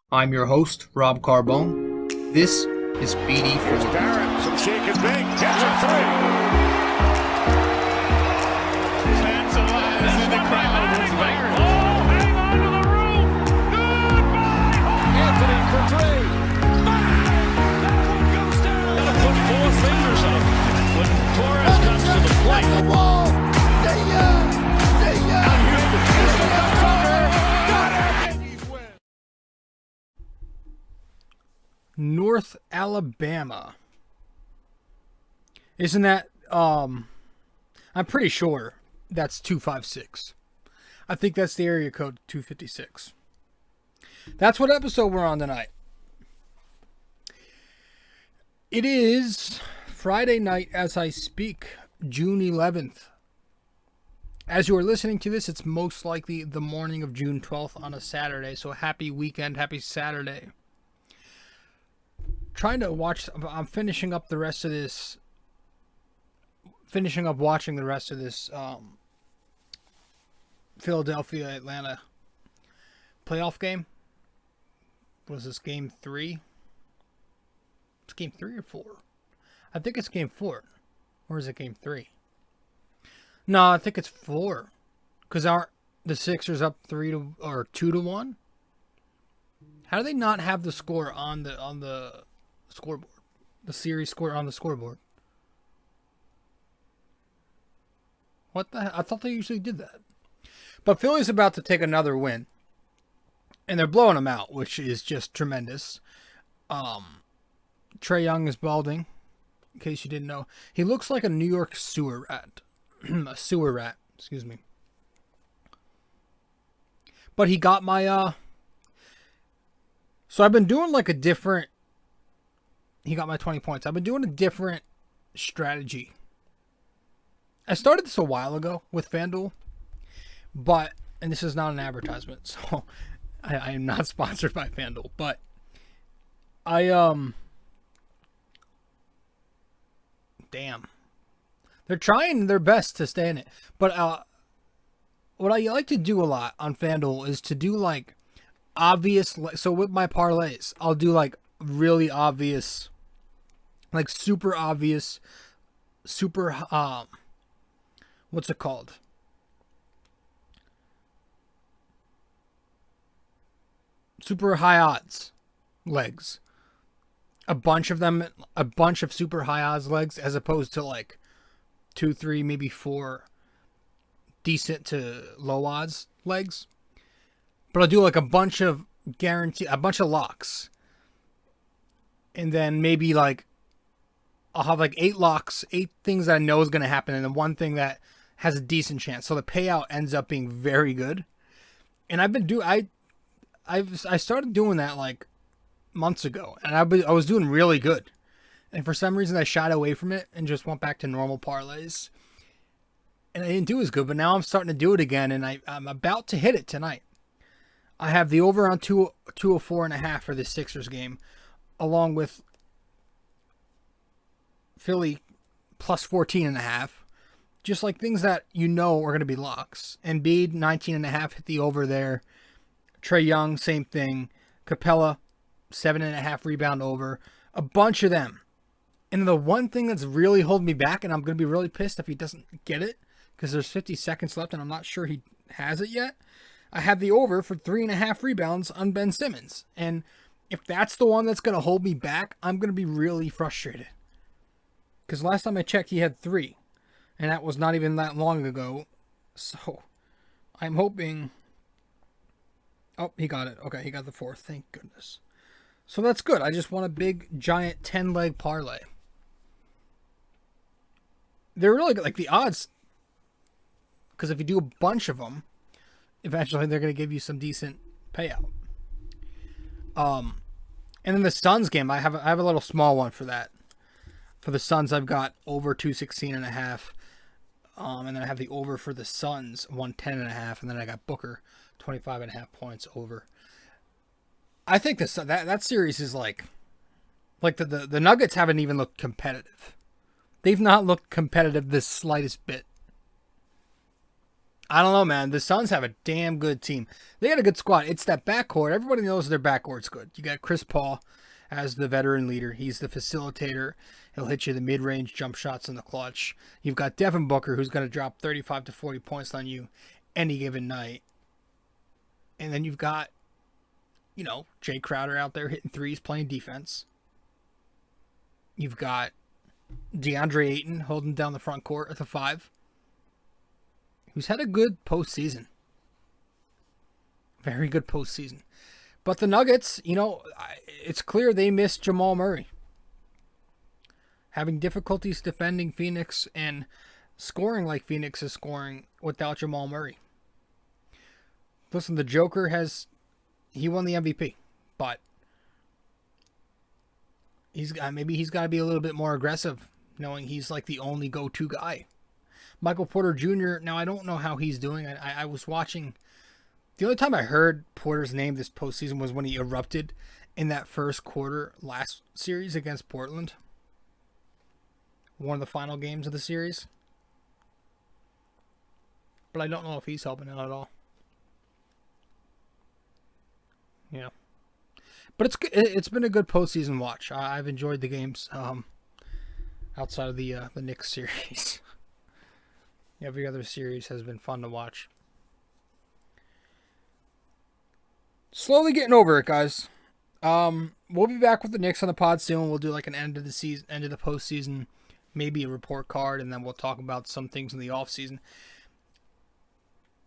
I'm your host, Rob Carbone. This is BD4. Barrett, some shake and bake, gets a three. Stands alive in the crowd. Oh, hang on to the roof. Goodbye. Anthony for three. Bang! That one goes down. Gotta put four fingers up when Torres comes to the plate. The wall. See ya. See ya. Out here, the pistol comes under. Got it. Yankees win. North Alabama. Isn't that, I'm pretty sure that's 256. I think that's the area code 256. That's what episode we're on tonight. It is Friday night as I speak, June 11th. As you are listening to this, it's most likely the morning of June 12th on a Saturday, so happy weekend, happy Saturday. I'm finishing up the rest of this, watching the rest of this Philadelphia-Atlanta playoff game. What is this, game 3? It's game 3 or 4? I think it's game 4. Or is it game 3? No, I think it's 4. Because aren't the Sixers up 2-1? How do they not have the score on the scoreboard? The series score on the scoreboard. What the hell? I thought they usually did that. But Philly's about to take another win. And they're blowing them out, which is just tremendous. Trae Young is balding, in case you didn't know. He looks like a New York sewer rat. A sewer rat, excuse me. But he got my, So I've been doing like a different... He got my 20 points. I've been doing a different strategy. I started this a while ago with FanDuel. But, and this is not an advertisement, so I am not sponsored by FanDuel. But damn. They're trying their best to stay in it. But what I like to do a lot on FanDuel is to do like obvious, so with my parlays, I'll do like really obvious, like super obvious, super, what's it called? Super high odds legs. A bunch of them, a bunch of super high odds legs, as opposed to like 2, 3, maybe 4 decent to low odds legs. But I'll do like a bunch of locks. And then maybe like, I'll have like 8 locks, 8 things that I know is going to happen, and then one thing that has a decent chance. So the payout ends up being very good. And I started doing that like months ago, and I was doing really good. And for some reason I shied away from it and just went back to normal parlays. And I didn't do as good, but now I'm starting to do it again, and I'm about to hit it tonight. I have the over on 204.5 for this Sixers game, along with Philly plus 14.5. Just like things that you know are going to be locks. Embiid, 19.5, hit the over there. Trae Young, same thing. Capella, 7.5 rebound over. A bunch of them. And the one thing that's really holding me back, and I'm going to be really pissed if he doesn't get it, because there's 50 seconds left and I'm not sure he has it yet. I have the over for 3.5 rebounds on Ben Simmons. And if that's the one that's going to hold me back, I'm going to be really frustrated. Because last time I checked, he had 3. And that was not even that long ago. So, I'm hoping... Oh, he got it. Okay, he got the 4th. Thank goodness. So that's good. I just want a big, giant 10-leg parlay. They're really good. Like the odds... Because if you do a bunch of them, eventually they're going to give you some decent payout. And then the Suns game, I have a little small one for that. For the Suns, I've got over 216.5. And then I have the over for the Suns, 110.5. And then I got Booker, 25.5 points over. I think that series is like the Nuggets haven't even looked competitive. They've not looked competitive the slightest bit. I don't know, man. The Suns have a damn good team. They got a good squad. It's that backcourt. Everybody knows their backcourt's good. You got Chris Paul as the veteran leader. He's the facilitator. He'll hit you the mid-range jump shots in the clutch. You've got Devin Booker, who's going to drop 35 to 40 points on you any given night. And then you've got, Jay Crowder out there hitting threes, playing defense. You've got DeAndre Ayton holding down the front court at the 5. Who's had a good postseason. Very good postseason. But the Nuggets, it's clear they missed Jamal Murray. Having difficulties defending Phoenix and scoring like Phoenix is scoring without Jamal Murray. Listen, the Joker he won the MVP, but maybe he's got to be a little bit more aggressive, knowing he's like the only go-to guy. Michael Porter Jr., now I don't know how he's doing. I was watching. The only time I heard Porter's name this postseason was when he erupted in that first quarter last series against Portland. One of the final games of the series. But I don't know if he's helping out at all. Yeah. But it's been a good postseason watch. I've enjoyed the games outside of the Knicks series. Every other series has been fun to watch. Slowly getting over it, guys. We'll be back with the Knicks on the pod soon. We'll do like an end of the postseason, maybe a report card, and then we'll talk about some things in the offseason.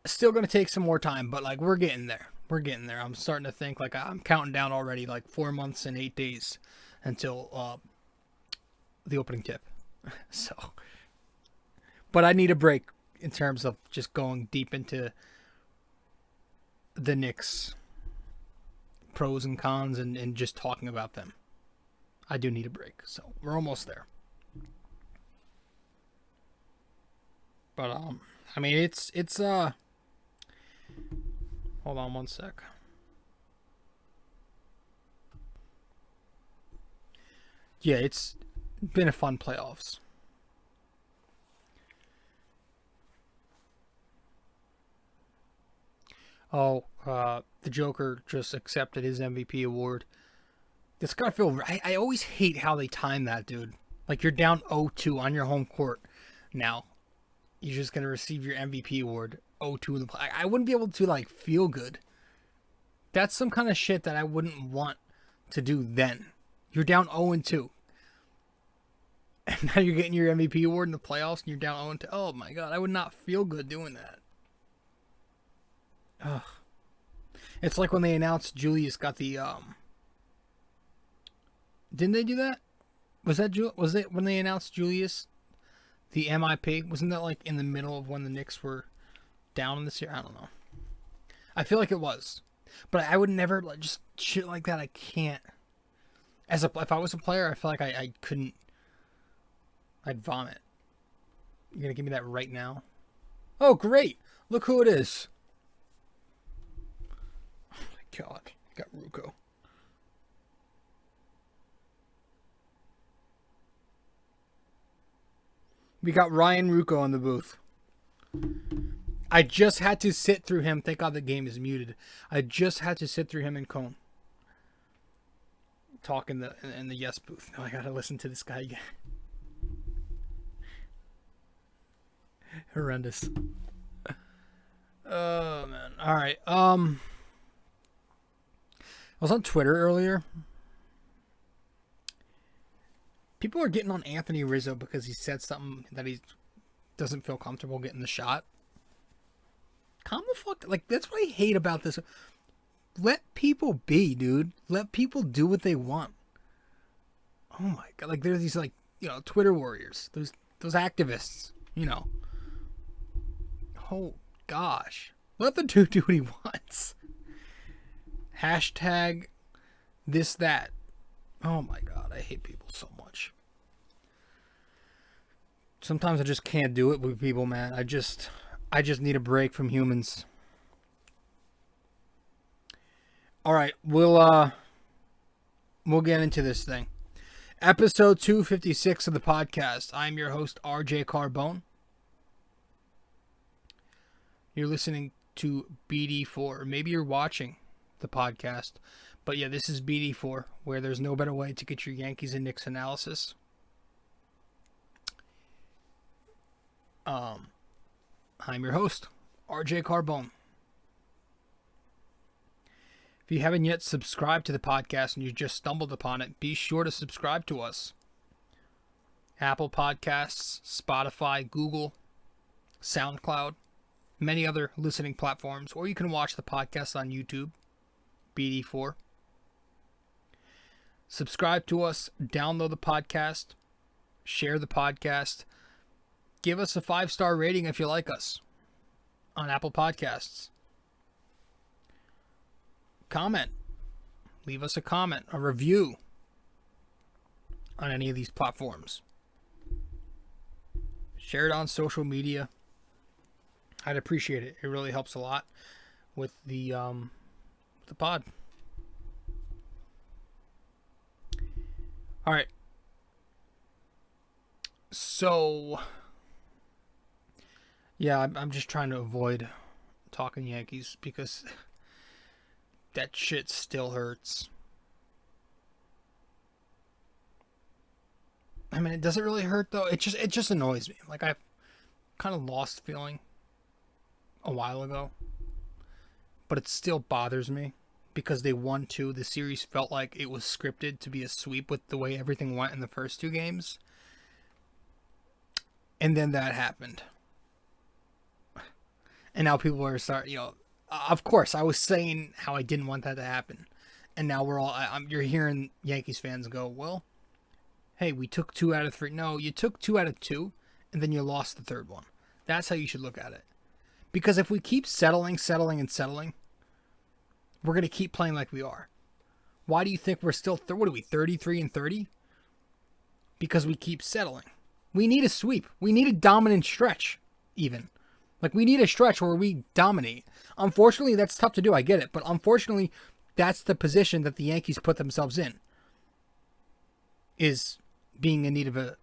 Still going to take some more time, but like we're getting there. We're getting there. I'm starting to think like I'm counting down already, like 4 months and 8 days until the opening tip. So. But I need a break in terms of just going deep into the Knicks pros and cons and just talking about them. I do need a break. So we're almost there. But I mean it's hold on one sec. Yeah, it's been a fun playoffs. Oh, the Joker just accepted his MVP award. It's gotta feel. I always hate how they time that, dude. Like you're down 0-2 on your home court. Now, you're just gonna receive your MVP award 0-2 in the play. I wouldn't be able to like feel good. That's some kind of shit that I wouldn't want to do then. You're down 0-2. And now you're getting your MVP award in the playoffs and you're down 0-2. Oh my god, I would not feel good doing that. Ugh. It's like when they announced Julius got the didn't they do that? Was it when they announced Julius the MIP? Wasn't that like in the middle of when the Knicks were down in this year? I don't know. I feel like it was. But I would never like just shit like that. I can't. If I was a player, I feel like I couldn't. I'd vomit. You're gonna give me that right now? Oh great. Look who it is. God, got Ruco. We got Ryan Ruco in the booth. I just had to sit through him. Thank God the game is muted. I just had to sit through him and Cone talk in the yes booth. Now I gotta listen to this guy again. Horrendous. Oh man. All right. I was on Twitter earlier. People are getting on Anthony Rizzo because he said something that he doesn't feel comfortable getting the shot. Calm the fuck. Like, that's what I hate about this. Let people be, dude. Let people do what they want. Oh my god. Like, there's these, like, Twitter warriors. Those activists, Oh, gosh. Let the dude do what he wants. Hashtag this, that. Oh my god, I hate people so much. Sometimes I just can't do it with people, man. I just need a break from humans. All right, we'll get into this thing. Episode 256 of the podcast. I'm your host, RJ Carbone. You're listening to BD4. Maybe you're watching the podcast. But yeah, this is BD4, where there's no better way to get your Yankees and Knicks analysis. I'm your host, RJ Carbone. If you haven't yet subscribed to the podcast and you just stumbled upon it, be sure to subscribe to us. Apple Podcasts, Spotify, Google, SoundCloud, many other listening platforms, or you can watch the podcast on YouTube, BD4. Subscribe to us, download the podcast, share the podcast, give us a 5-star rating if you like us on Apple Podcasts. Comment. Leave us a comment, a review on any of these platforms. Share it on social media. I'd appreciate it. It really helps a lot with the pod. All right. So, yeah, I'm just trying to avoid talking Yankees because that shit still hurts. I mean, it doesn't really hurt though. It just annoys me. Like, I've kind of lost feeling a while ago, but it still bothers me because they won 2. The series felt like it was scripted to be a sweep with the way everything went in the first 2 games, and then that happened, and now people are starting. Of course, I was saying how I didn't want that to happen, and now you're hearing Yankees fans go, "Well, hey, we took 2 out of 3." No, you took 2 out of 2, and then you lost the 3rd one. That's how you should look at it. Because if we keep settling, we're going to keep playing like we are. Why do you think we're still, 33-30? Because we keep settling. We need a sweep. We need a dominant stretch, even. Like, we need a stretch where we dominate. Unfortunately, that's tough to do. I get it. But unfortunately, that's the position that the Yankees put themselves in. Is being in need of a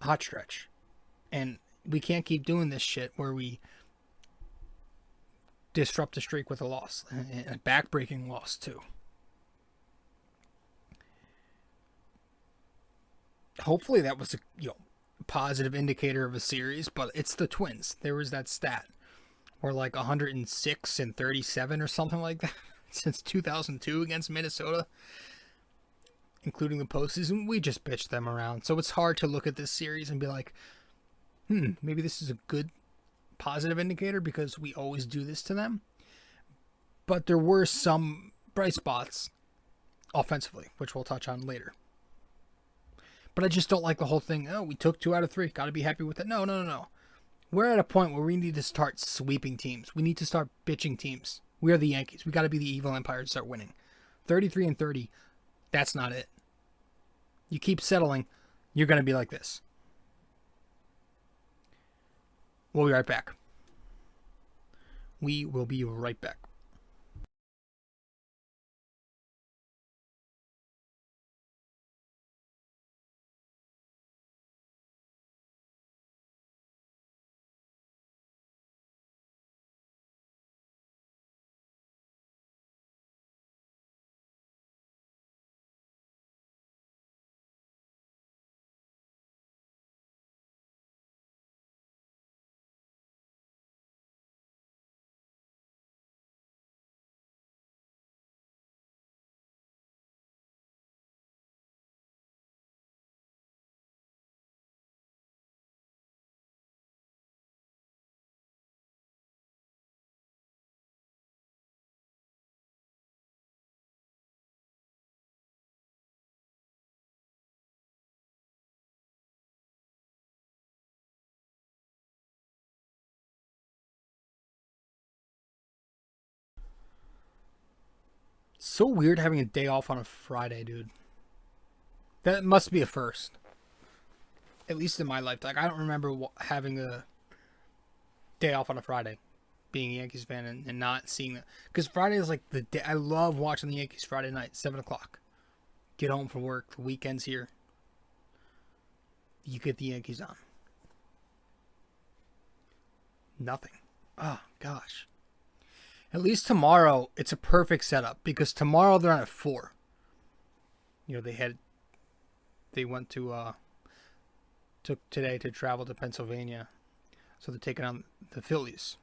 hot stretch. And we can't keep doing this shit where we disrupt the streak with a loss. And a back-breaking loss, too. Hopefully that was a positive indicator of a series, but it's the Twins. There was that stat where like 106-37 or something like that since 2002 against Minnesota, including the postseason. We just bitched them around. So it's hard to look at this series and be like, maybe this is a good positive indicator because we always do this to them. But there were some bright spots offensively, which we'll touch on later. But I just don't like the whole thing. Oh, we took 2 out of 3. Got to be happy with it. No. We're at a point where we need to start sweeping teams. We need to start bitching teams. We are the Yankees. We got to be the evil empire to start winning. 33-30, that's not it. You keep settling, you're going to be like this. We'll be right back. We will be right back. So weird having a day off on a Friday, dude. That must be a first. At least in my lifetime. I don't remember having a day off on a Friday. Being a Yankees fan and not seeing that. Because Friday is like the day. I love watching the Yankees Friday night, 7 o'clock. Get home from work. The weekend's here. You get the Yankees on. Nothing. Oh, gosh. At least tomorrow, it's a perfect setup because tomorrow they're on at 4. You know, they went to, took today to travel to Pennsylvania. So they're taking on the Phillies.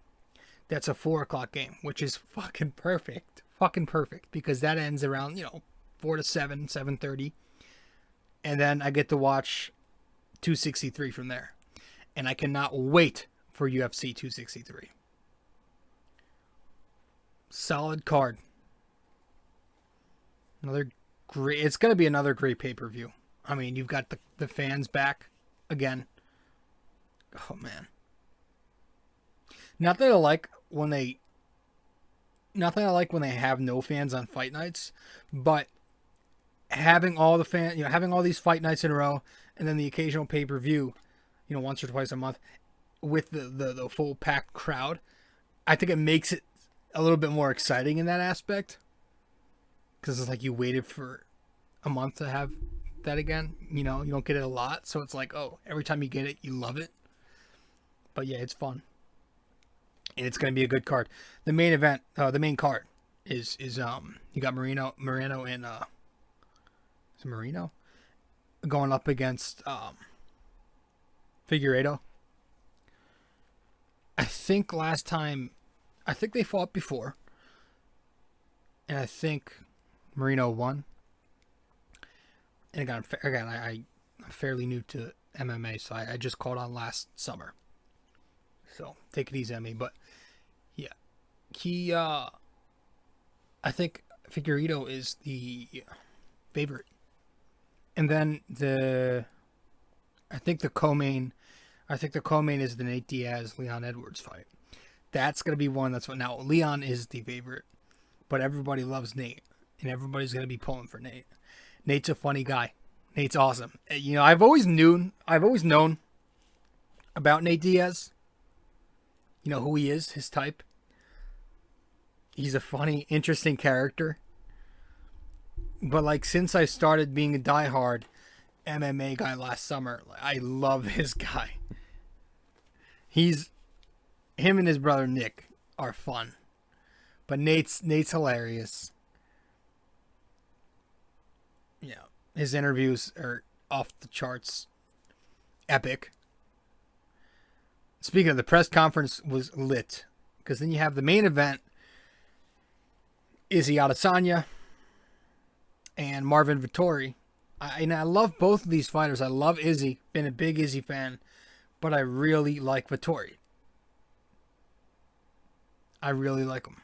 That's a 4 o'clock game, which is fucking perfect. Fucking perfect because that ends around, 4 to 7, 7:30. And then I get to watch 263 from there. And I cannot wait for UFC 263. Solid card. Another great. It's going to be another great pay-per-view. I mean, you've got the fans back again. Oh, man. Nothing I like when they have no fans on fight nights, but having all the fans, having all these fight nights in a row, and then the occasional pay-per-view, once or twice a month, with the full packed crowd, I think it makes it a little bit more exciting in that aspect. Because it's like you waited for a month to have that again. You don't get it a lot, so it's like, oh, every time you get it, you love it. But yeah, it's fun. And it's going to be a good card. The main event, the main card is you got Moreno and is it Moreno going up against Figueiredo. I think they fought before, and I think Moreno won. And again, I'm fairly new to MMA, so I just caught on last summer. So take it easy on me, but yeah, I think Figueiredo is the favorite, and then I think the co-main is the Nate Diaz Leon Edwards fight. That's gonna be one. Now Leon is the favorite, but everybody loves Nate, and everybody's gonna be pulling for Nate. Nate's a funny guy. Nate's awesome. I've always known about Nate Diaz. You know who he is, his type. He's a funny, interesting character. But since I started being a diehard MMA guy last summer, I love this guy. Him and his brother Nick are fun. But Nate's hilarious. Yeah. His interviews are off the charts. Epic. Speaking of, the press conference was lit. Because then you have the main event. Izzy Adesanya and Marvin Vettori. I love both of these fighters. I love Izzy. Been a big Izzy fan. But I really like Vettori. I really like him.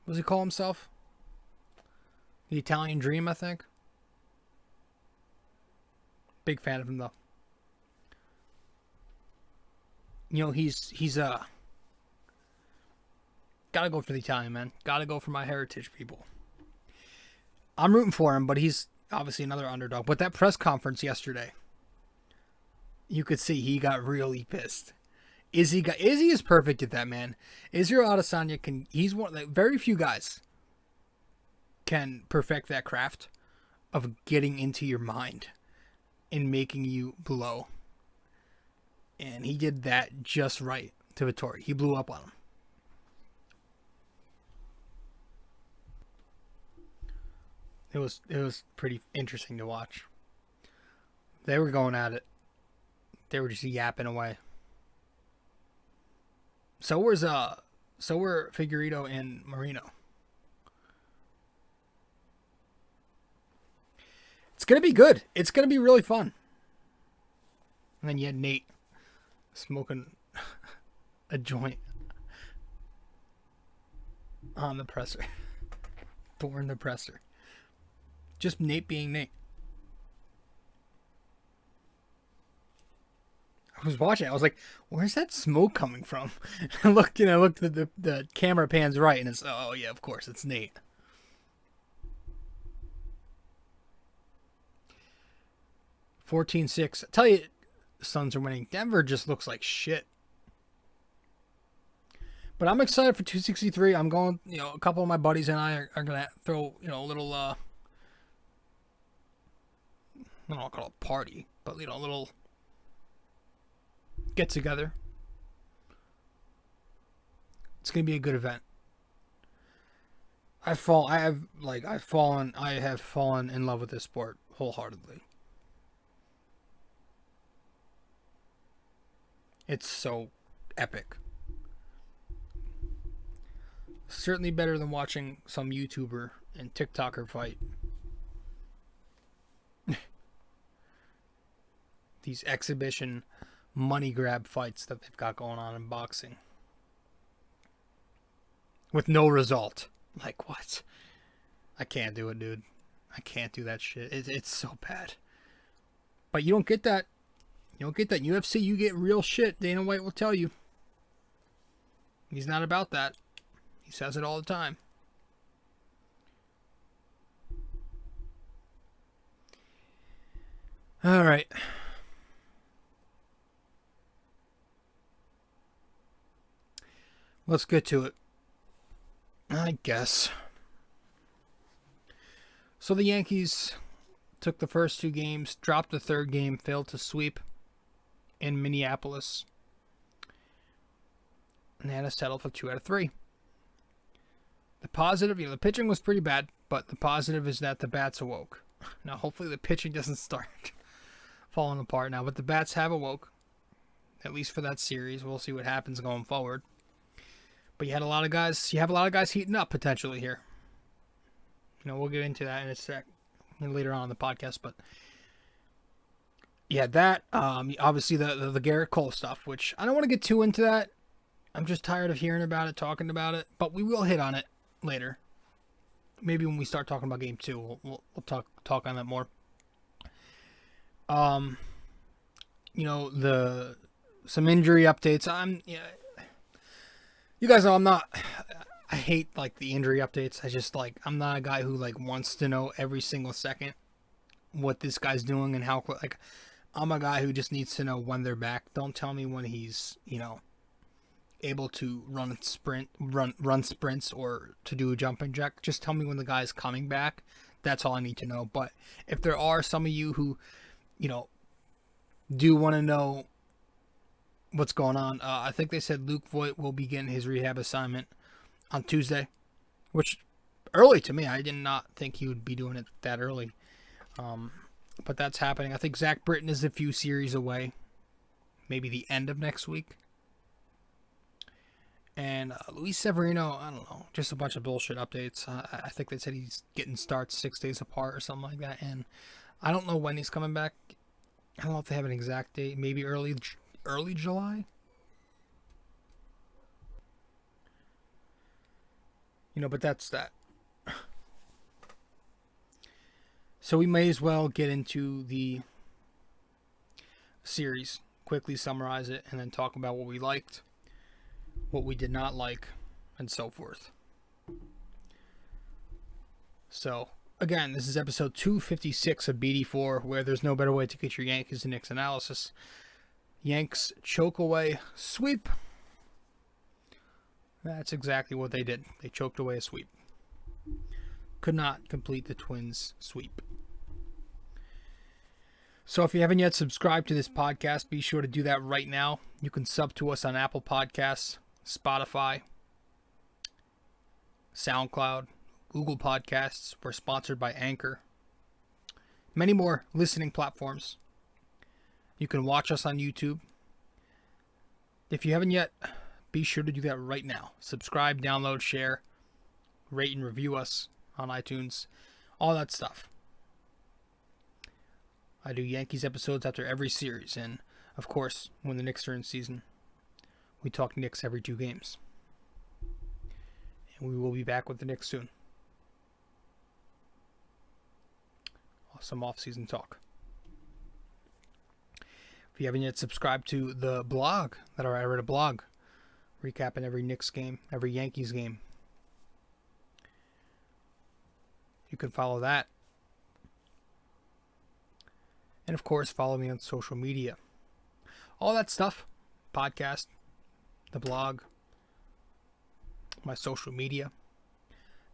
What does he call himself? The Italian Dream, I think. Big fan of him, though. He's gotta go for the Italian, man. Gotta go for my heritage people. I'm rooting for him, but he's obviously another underdog. But that press conference yesterday, you could see he got really pissed. Izzy is perfect at that, man. Israel Adesanya he's one of very few guys can perfect that craft of getting into your mind and making you blow. And he did that just right to Vettori. He blew up on him. It was pretty interesting to watch. They were going at it. They were just yapping away. So were Figueiredo and Moreno. It's gonna be good. It's gonna be really fun. And then you had Nate smoking a joint on the presser. During the presser. Just Nate being Nate. I was watching it. I was like, where's that smoke coming from? I looked at the camera pans right, and it's, oh yeah, of course, it's Nate. $14-6. I tell you, the Suns are winning. Denver just looks like shit. But I'm excited for 263. I'm going, a couple of my buddies and I are going to throw, a little, I don't know, call it a party, but, a little get together. It's going to be a good event. I have fallen in love with this sport wholeheartedly. It's so epic. Certainly better than watching some YouTuber and TikToker fight. These exhibition money grab fights that they've got going on in boxing. With no result. Like, what? I can't do it, dude. I can't do that shit. It's so bad. But you don't get that. You don't get that. In UFC, you get real shit. Dana White will tell you. He's not about that. He says it all the time. All right. Let's get to it. I guess. So the Yankees took the first 2 games, dropped the third game, failed to sweep in Minneapolis, and they had to settle for 2 out of 3. The positive, the pitching was pretty bad, but the positive is that the bats awoke. Now, hopefully the pitching doesn't start falling apart now, but the bats have awoke, at least for that series. We'll see what happens going forward. But you have a lot of guys heating up potentially here. We'll get into that in a sec, later on in the podcast. But yeah, that obviously the Gerrit Cole stuff, which I don't want to get too into that. I'm just tired of hearing about it, talking about it. But we will hit on it later. Maybe when we start talking about Game 2, we'll talk on that more. Some injury updates. You guys know I hate the injury updates. I just I'm not a guy who wants to know every single second what this guy's doing and how I'm a guy who just needs to know when they're back. Don't tell me when he's, able to run sprints or to do a jumping jack. Just tell me when the guy's coming back. That's all I need to know. But if there are some of you who, do want to know what's going on, I think they said Luke Voigt will begin his rehab assignment on Tuesday, which early to me. I did not think he would be doing it that early. But that's happening. I think Zach Britton is a few series away, maybe the end of next week. And Luis Severino, I don't know, just a bunch of bullshit updates. I think they said he's getting starts 6 days apart or something like that. And I don't know when he's coming back. I don't know if they have an exact date. Maybe early July. But that's that. So we may as well get into the series, quickly summarize it, and then talk about what we liked, what we did not like, and so forth. So, again, this is episode 256 of BD4, where there's no better way to get your Yankees and Knicks analysis. Yanks choke away sweep. That's exactly what they did. They choked away a sweep. Could not complete the Twins sweep. So if you haven't yet subscribed to this podcast, be sure to do that right now. You can sub to us on Apple Podcasts, Spotify, SoundCloud, Google Podcasts. We're sponsored by Anchor. Many more listening platforms. You can watch us on YouTube. If you haven't yet, be sure to do that right now. Subscribe, download, share, rate and review us on iTunes. All that stuff. I do Yankees episodes after every series. And, of course, when the Knicks are in season, we talk Knicks every 2 games. And we will be back with the Knicks soon. Some off-season talk. If you haven't yet subscribed to the blog, I read a blog recapping every Knicks game, every Yankees game. You can follow that. And of course, follow me on social media. All that stuff, podcast, the blog, my social media.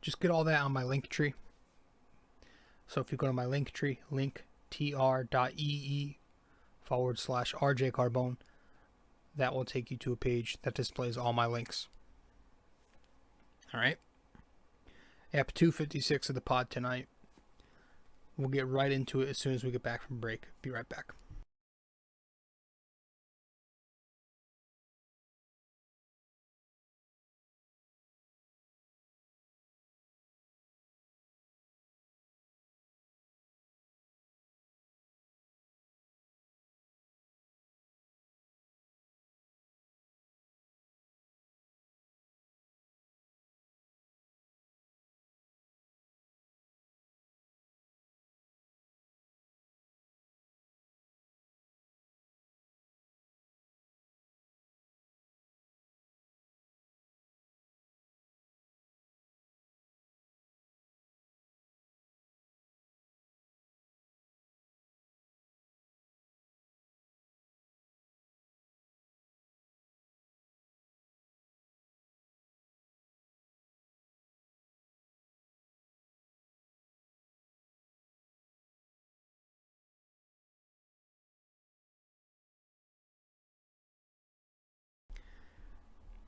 Just get all that on my Linktree. So if you go to my Linktree, linktr.ee /rjcarbone, that will take you to a page that displays all my links. All right. Ep 256 of the pod tonight. We'll get right into it as soon as we get back from break. Be right back.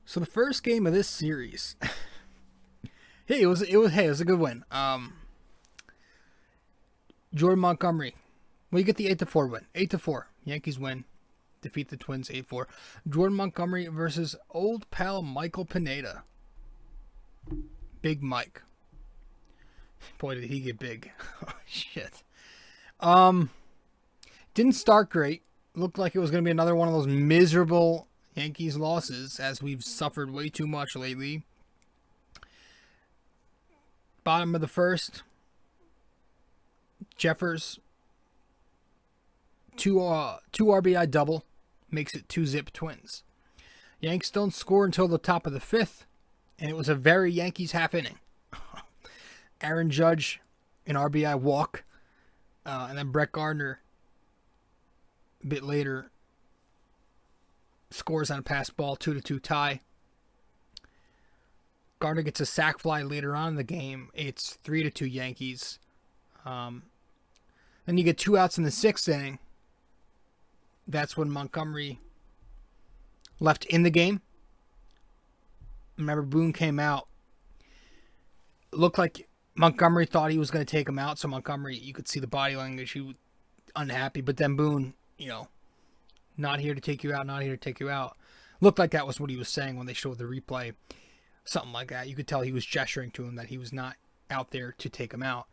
So the first game of this series, it was a good win. Jordan Montgomery, well, you get the 8-4 win. 8-4, Yankees win, defeat the Twins 8-4. Jordan Montgomery versus old pal Michael Pineda. Big Mike. Boy, did he get big. Oh, shit. Didn't start great. Looked like it was going to be another one of those miserable Yankees losses, as we've suffered way too much lately. Bottom of the first, Jeffers, two RBI double, makes it 2-zip Twins. Yanks don't score until the top of the fifth, and it was a very Yankees half inning. Aaron Judge, an RBI walk, and then Brett Gardner, a bit later, scores on a pass ball, 2-2 tie. Gardner gets a sac fly later on in the game. It's 3-2 Yankees. Then you get 2 outs in the 6th inning. That's when Montgomery left in the game. Remember, Boone came out. It looked like Montgomery thought he was going to take him out. So Montgomery, you could see the body language. He was unhappy. But then Boone, not here to take you out, not here to take you out. Looked like that was what he was saying when they showed the replay. Something like that. You could tell he was gesturing to him that he was not out there to take him out.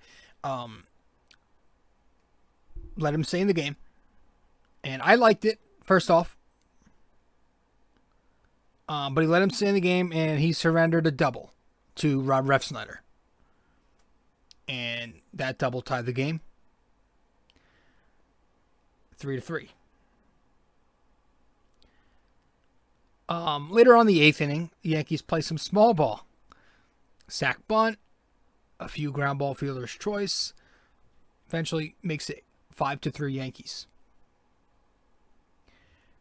Let him stay in the game. And I liked it, first off. But he let him stay in the game, and he surrendered a double to Rob Refsnyder. And that double tied the game. 3-3. Later on the 8th inning, the Yankees play some small ball. Sack bunt, a few ground ball fielder's choice. Eventually makes it 5-3 Yankees.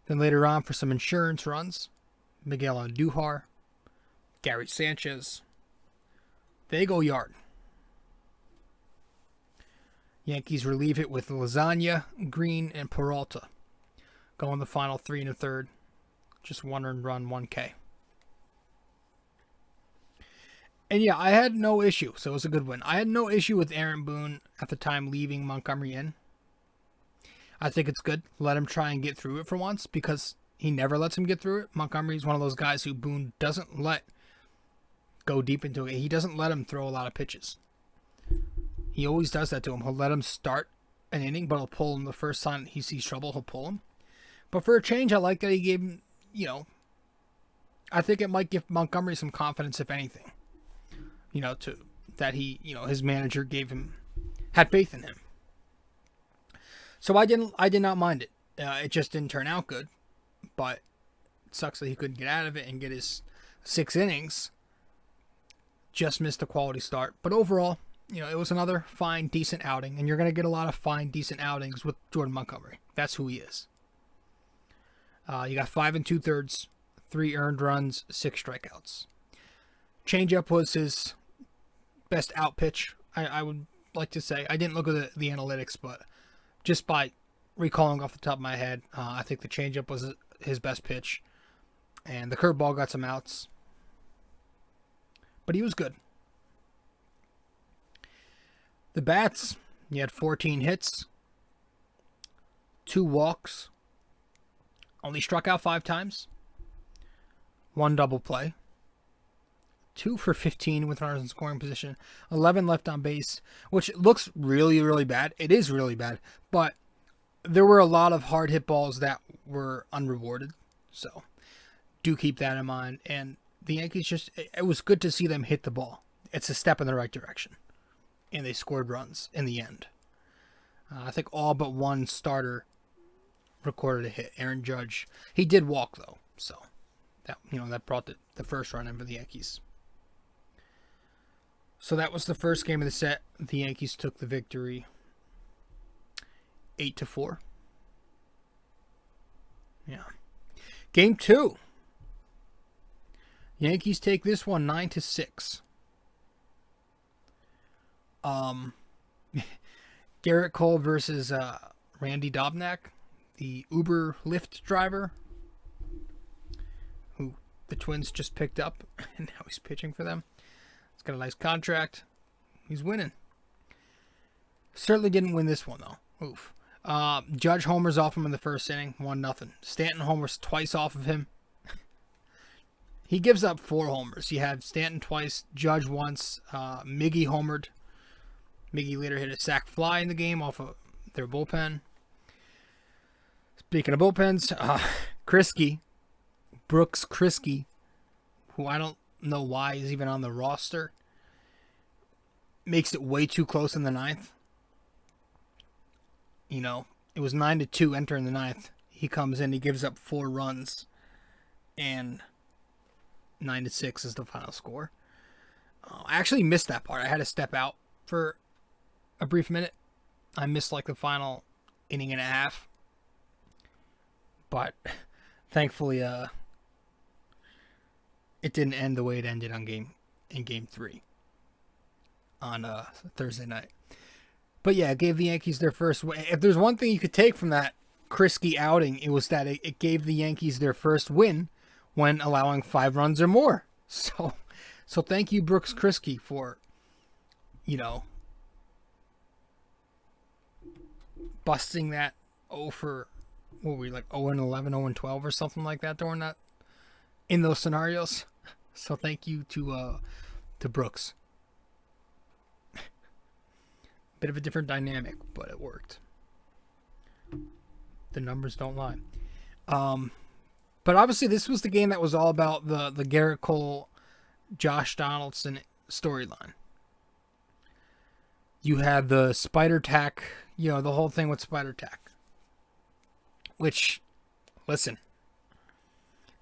Then later on for some insurance runs, Miguel Andujar, Gary Sanchez, they go yard. Yankees relieve it with Lasagna, Green, and Peralta. Go in the final 3 1/3. Just 1 earned run, 1K. And yeah, I had no issue, so it was a good win. I had no issue with Aaron Boone at the time leaving Montgomery in. I think it's good. Let him try and get through it for once, because he never lets him get through it. Montgomery's one of those guys who Boone doesn't let go deep into it. He doesn't let him throw a lot of pitches. He always does that to him. He'll let him start an inning, but he'll pull him the first time he sees trouble. He'll pull him. But for a change, I like that he gave him, I think it might give Montgomery some confidence, if anything. That he, his manager had faith in him. So I did not mind it. It just didn't turn out good. But it sucks that he couldn't get out of it and get his 6 innings. Just missed a quality start. But overall, it was another fine, decent outing. And you're going to get a lot of fine, decent outings with Jordan Montgomery. That's who he is. You got 5 2/3, 3 earned runs, 6 strikeouts. Changeup was his best out pitch, I would like to say. I didn't look at the analytics, but just by recalling off the top of my head, I think the changeup was his best pitch. And the curveball got some outs. but he was good. The bats, he had 14 hits, 2 walks, only struck out 5 times, 1 double play, 2 for 15 with runners in scoring position, 11 left on base, which looks really, really bad. It is really bad, but there were a lot of hard hit balls that were unrewarded, so do keep that in mind. And the Yankees it was good to see them hit the ball. It's a step in the right direction. And they scored runs in the end. I think all but one starter recorded a hit. Aaron Judge, he did walk though, so that brought the first run in for the Yankees. So that was the first game of the set. The Yankees took the victory 8-4. Yeah. Game 2. Yankees take this one 9-6. Gerrit Cole versus Randy Dobnak, the Uber Lyft driver, who the Twins just picked up, and now he's pitching for them. He's got a nice contract. He's winning. Certainly didn't win this one, though. Oof. Judge homers off him in the first inning, 1-0. Stanton homers twice off of him. He gives up 4 homers. You had Stanton twice, Judge once, Miggy homered. Miggy later hit a sac fly in the game off of their bullpen. Speaking of bullpens, Brooks Kriske, who I don't know why is even on the roster, makes it way too close in the 9th. It was 9-2 entering the 9th. He comes in, he gives up 4 runs, and 9-6 is the final score. I actually missed that part. I had to step out for a brief minute. I missed the final inning and a half. But thankfully it didn't end the way it ended in game 3 on Thursday night. But yeah, it gave the Yankees their first win. If there's one thing you could take from that Kriske outing, it was that it gave the Yankees their first win when allowing 5 runs or more. So thank you, Brooks Kriske, for busting that 0 for, what were we, 0-11, 0-12 or something like that during that, in those scenarios. So thank you to Brooks. Bit of a different dynamic, but it worked. The numbers don't lie. But obviously this was the game that was all about the Gerrit Cole, Josh Donaldson storyline. You had the spider tack, the whole thing with spider tack. Which, listen,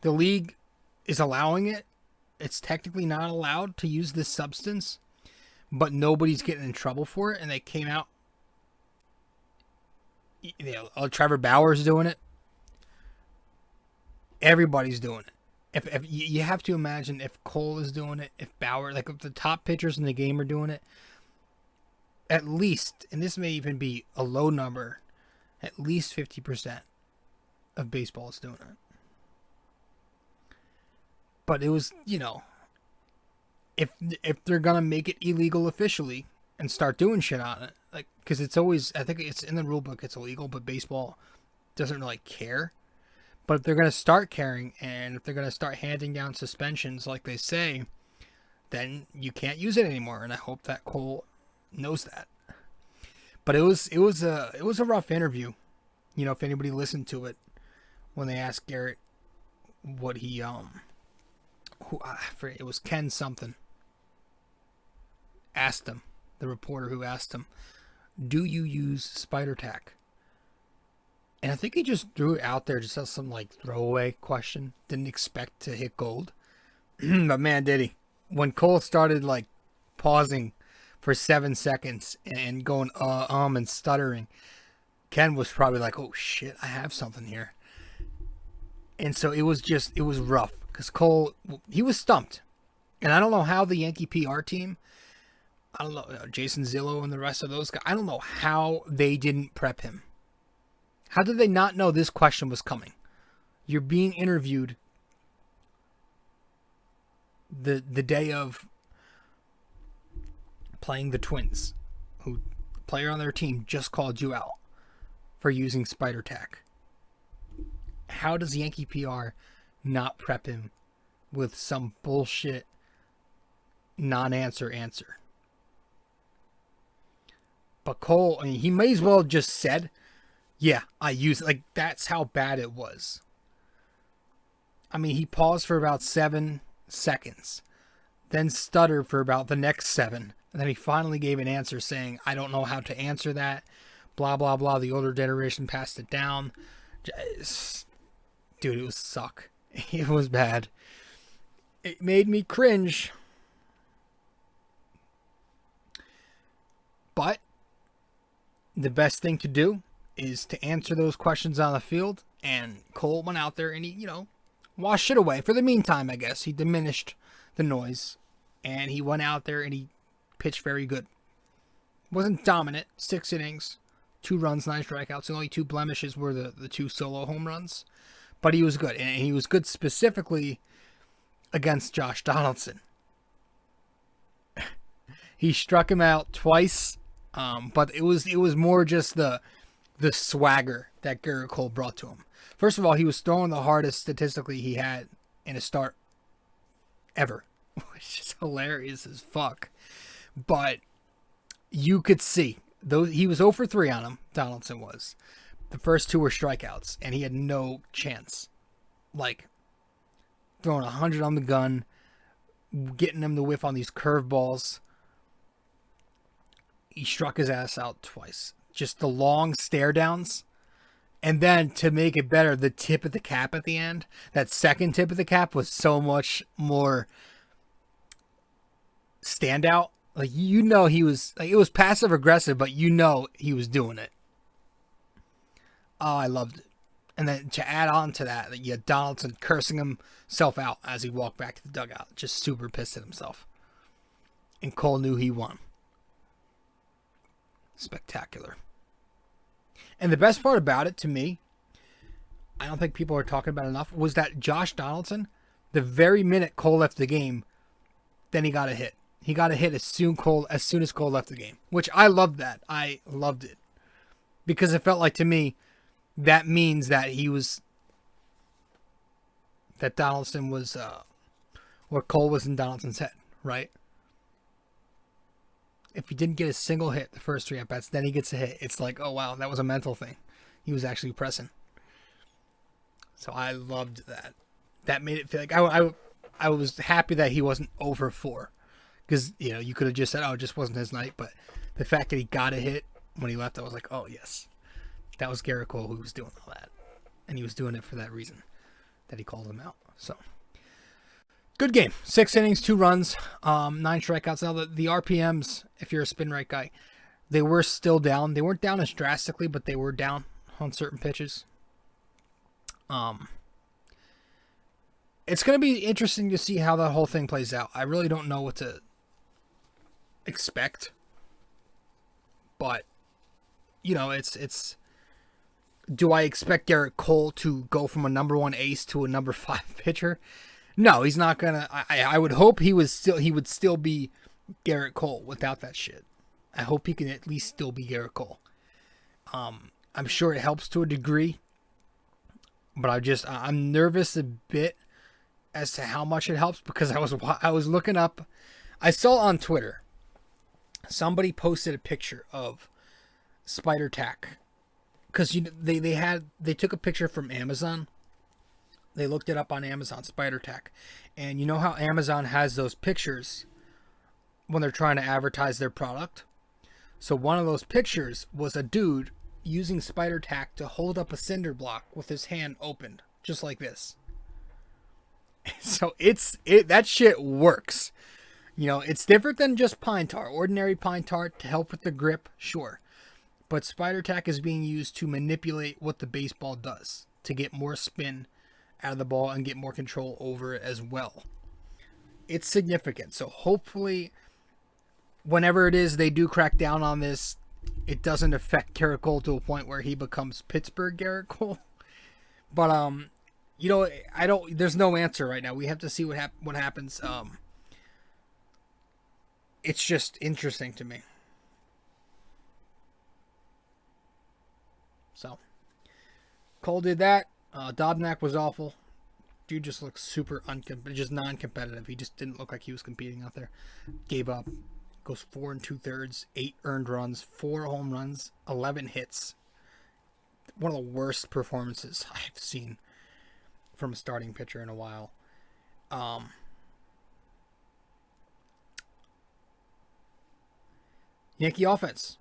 the league is allowing it. It's technically not allowed to use this substance, but nobody's getting in trouble for it, and they came out. Trevor Bauer's doing it. Everybody's doing it. If you have to imagine if Cole is doing it, if Bauer, if the top pitchers in the game are doing it, at least, and this may even be a low number, at least 50% of baseball is doing it. But it was, if they're gonna make it illegal officially and start doing shit on it, because it's always, I think it's in the rule book, it's illegal, but baseball doesn't really care. But if they're gonna start caring, and if they're gonna start handing down suspensions like they say, then you can't use it anymore. And I hope that Cole knows that. But it was a rough interview. If anybody listened to it, when they asked Gerrit what he it was Ken something, asked him, the reporter who asked him, do you use spider tack? And I think he just threw it out there just as some throwaway question. Didn't expect to hit gold. But man, did he. When Cole started pausing for 7 seconds and going and stuttering, Ken was probably oh shit, I have something here. And so it was rough because Cole, he was stumped. And I don't know how the Yankee PR team, I don't know, Jason Zillow and the rest of those guys, I don't know how they didn't prep him. How did they not know this question was coming? You're being interviewed the day of playing the Twins, who player on their team just called you out for using spider tack. How does Yankee PR not prep him with some bullshit non-answer answer? But Cole, I mean, he may as well have just said, yeah, I use it. Like, that's how bad it was. I mean, he paused for about 7 seconds, then stuttered for about the next 7, and then he finally gave an answer saying, I don't know how to answer that, blah, blah, blah. The older generation passed it down. Dude, it was suck. It was bad. It made me cringe. But the best thing to do is to answer those questions on the field, and Cole went out there and he, washed it away. For the meantime, I guess, he diminished the noise, and he went out there and he pitched very good. Wasn't dominant, 6 innings, 2 runs, 9 strikeouts. The only 2 blemishes were the 2 solo home runs, but he was good, and he was good specifically against Josh Donaldson. He struck him out twice. But it was more just the swagger that Gerrit Cole brought to him. First of all, he was throwing the hardest statistically he had in a start ever, which is hilarious as fuck. But you could see, though he was 0 for 3 on him, Donaldson was. The first 2 were strikeouts, and he had no chance. Like, throwing 100 on the gun, getting him to whiff on these curveballs. He struck his ass out twice. Just the long stare downs. And then to make it better, the tip of the cap at the end. That second tip of the cap was so much more standout. Like, he was, like, it was passive aggressive, but he was doing it. Oh, I loved it. And then to add on to that, you had Donaldson cursing himself out as he walked back to the dugout. Just super pissed at himself. And Cole knew he won. Spectacular. And the best part about it to me, I don't think people are talking about enough, was that Josh Donaldson, the very minute Cole left the game, then he got a hit. He got a hit as soon as Cole left the game, which I loved that. I loved it. Because it felt like, to me, that means that Donaldson was, or Cole was in Donaldson's head, right? If he didn't get a single hit the first 3 at-bats, then he gets a hit. It's like, oh, wow, that was a mental thing. He was actually pressing. So I loved that. That made it feel like I was happy that he wasn't over 4. Because, you could have just said, oh, it just wasn't his night. But the fact that he got a hit when he left, I was like, oh, yes. That was Gerrit Cole who was doing all that. And he was doing it for that reason that he called him out. So, good game. 6 innings, 2 runs, 9 strikeouts. Now, the RPMs, if you're a spin right guy, they were still down. They weren't down as drastically, but they were down on certain pitches. It's going to be interesting to see how that whole thing plays out. I really don't know what to expect. But, it's... Do I expect Gerrit Cole to go from a number 1 ace to a number 5 pitcher? No, he's not gonna. I would hope he would still be Gerrit Cole without that shit. I hope he can at least still be Gerrit Cole. I'm sure it helps to a degree, but I'm nervous a bit as to how much it helps, because I was looking up. I saw on Twitter somebody posted a picture of spider tack, because they took a picture from Amazon. They looked it up on Amazon, spider tack. And you know how Amazon has those pictures when they're trying to advertise their product? So one of those pictures was a dude using spider tack to hold up a cinder block with his hand opened, just like this. So that shit works. It's different than just pine tar. Ordinary pine tar to help with the grip, sure. But spider tack is being used to manipulate what the baseball does, to get more spin out of the ball and get more control over it as well. It's significant. So hopefully, whenever it is they do crack down on this, it doesn't affect Gerrit Cole to a point where he becomes Pittsburgh Gerrit Cole. But there's no answer right now. We have to see what happens. it's just interesting to me. So, Cole did that. Dobnak was awful. Dude just looks super just non-competitive. He just didn't look like he was competing out there. Gave up. Goes 4 2/3, 8 earned runs, 4 home runs, 11 hits. One of the worst performances I've seen from a starting pitcher in a while. Yankee offense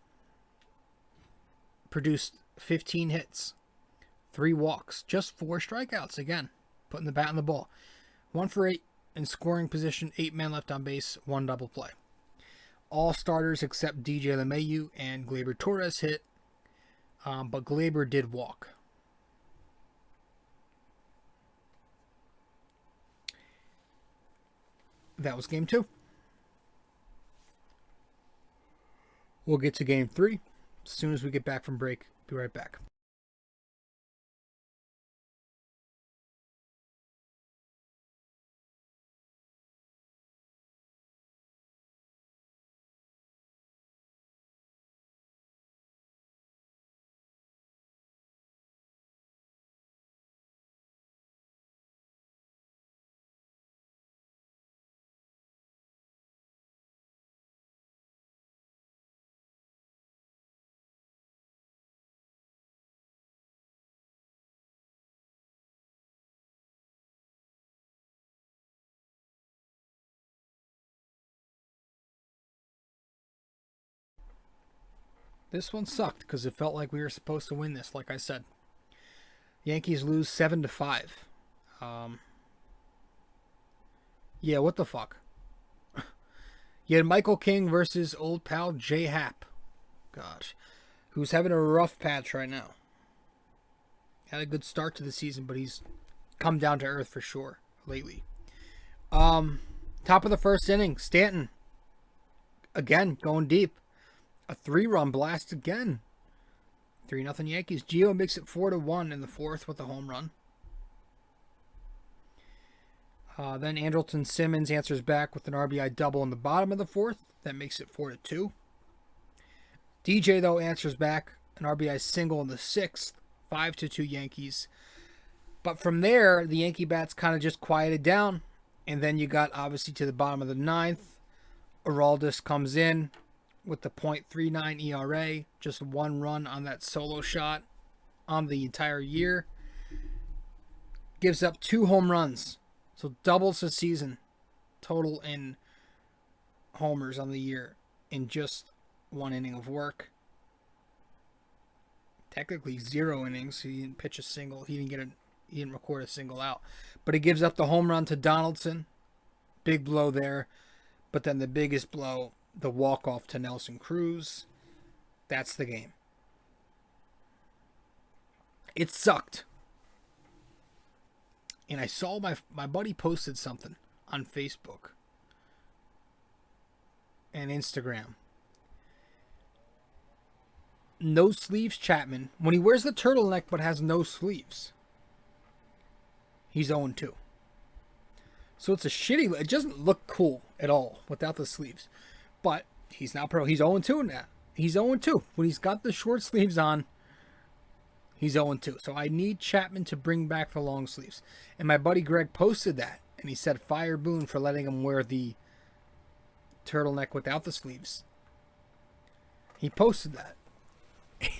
produced 15 hits, 3 walks, just 4 strikeouts. Again, putting the bat on the ball. 1 for 8 in scoring position, 8 men left on base, 1 double play. All starters except DJ LeMahieu and Gleyber Torres hit, but Gleyber did walk. That was game 2. We'll get to game 3 as soon as we get back from break. Be right back. This one sucked because it felt like we were supposed to win this, like I said. Yankees lose 7-5. Yeah, what the fuck? You had Michael King versus old pal J Happ. Gosh. Who's having a rough patch right now. Had a good start to the season, but he's come down to earth for sure lately. Top of the first inning, Stanton. Again, going deep. A 3-run blast again. 3-0 Yankees. Gio makes it 4-1 in the 4th with a home run. Then Andrelton Simmons answers back with an RBI double in the bottom of the 4th. That makes it 4-2. DJ, though, answers back an RBI single in the 6th. 5-2 Yankees. But from there, the Yankee bats kind of just quieted down. And then you got, obviously, to the bottom of the 9th. Aroldis comes in with the .39 ERA, just 1 run on that solo shot on the entire year. Gives up 2 home runs, so doubles the season total in homers on the year in just 1 inning of work. Technically 0 innings. He didn't pitch a single. He didn't record a single out. But he gives up the home run to Donaldson. Big blow there. But then the biggest blow, the walk-off to Nelson Cruz. That's the game. It sucked. And I saw my buddy posted something on Facebook and Instagram. No sleeves Chapman. When he wears the turtleneck but has no sleeves, he's 0-2. So it's a shitty... It doesn't look cool at all without the sleeves. But he's not pro. He's 0-2 now. He's 0-2. When he's got the short sleeves on, he's 0-2. So I need Chapman to bring back the long sleeves. And my buddy Greg posted that. And he said, fire Boone for letting him wear the turtleneck without the sleeves. He posted that.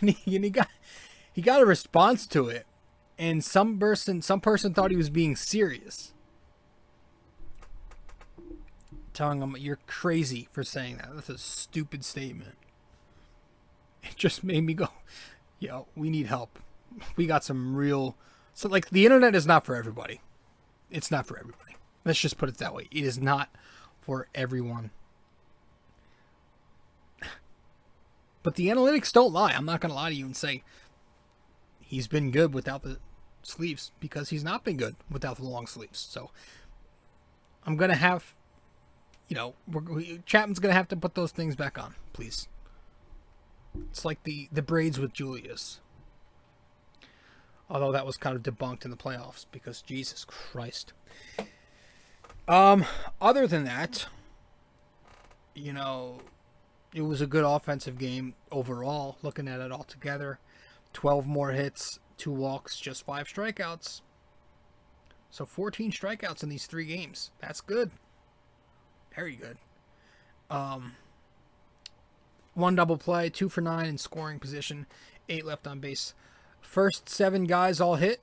And he got a response to it. And some person thought he was being serious. Telling him, you're crazy for saying that. That's a stupid statement. It just made me go, yo, we need help. We got some real... So, like, the internet is not for everybody. It's not for everybody. Let's just put it that way. It is not for everyone. But the analytics don't lie. I'm not going to lie to you and say he's been good without the sleeves, because he's not been good without the long sleeves. So, I'm going to have... Chapman's going to have to put those things back on, please. It's like the braids with Julius. Although that was kind of debunked in the playoffs because Jesus Christ. Other than that, you know, it was a good offensive game overall, looking at it all together. 12 more hits, 2 walks, just 5 strikeouts. So 14 strikeouts in these 3 games. That's good. Very good. 1 double play, 2 for 9 in scoring position, 8 left on base. First 7 guys all hit.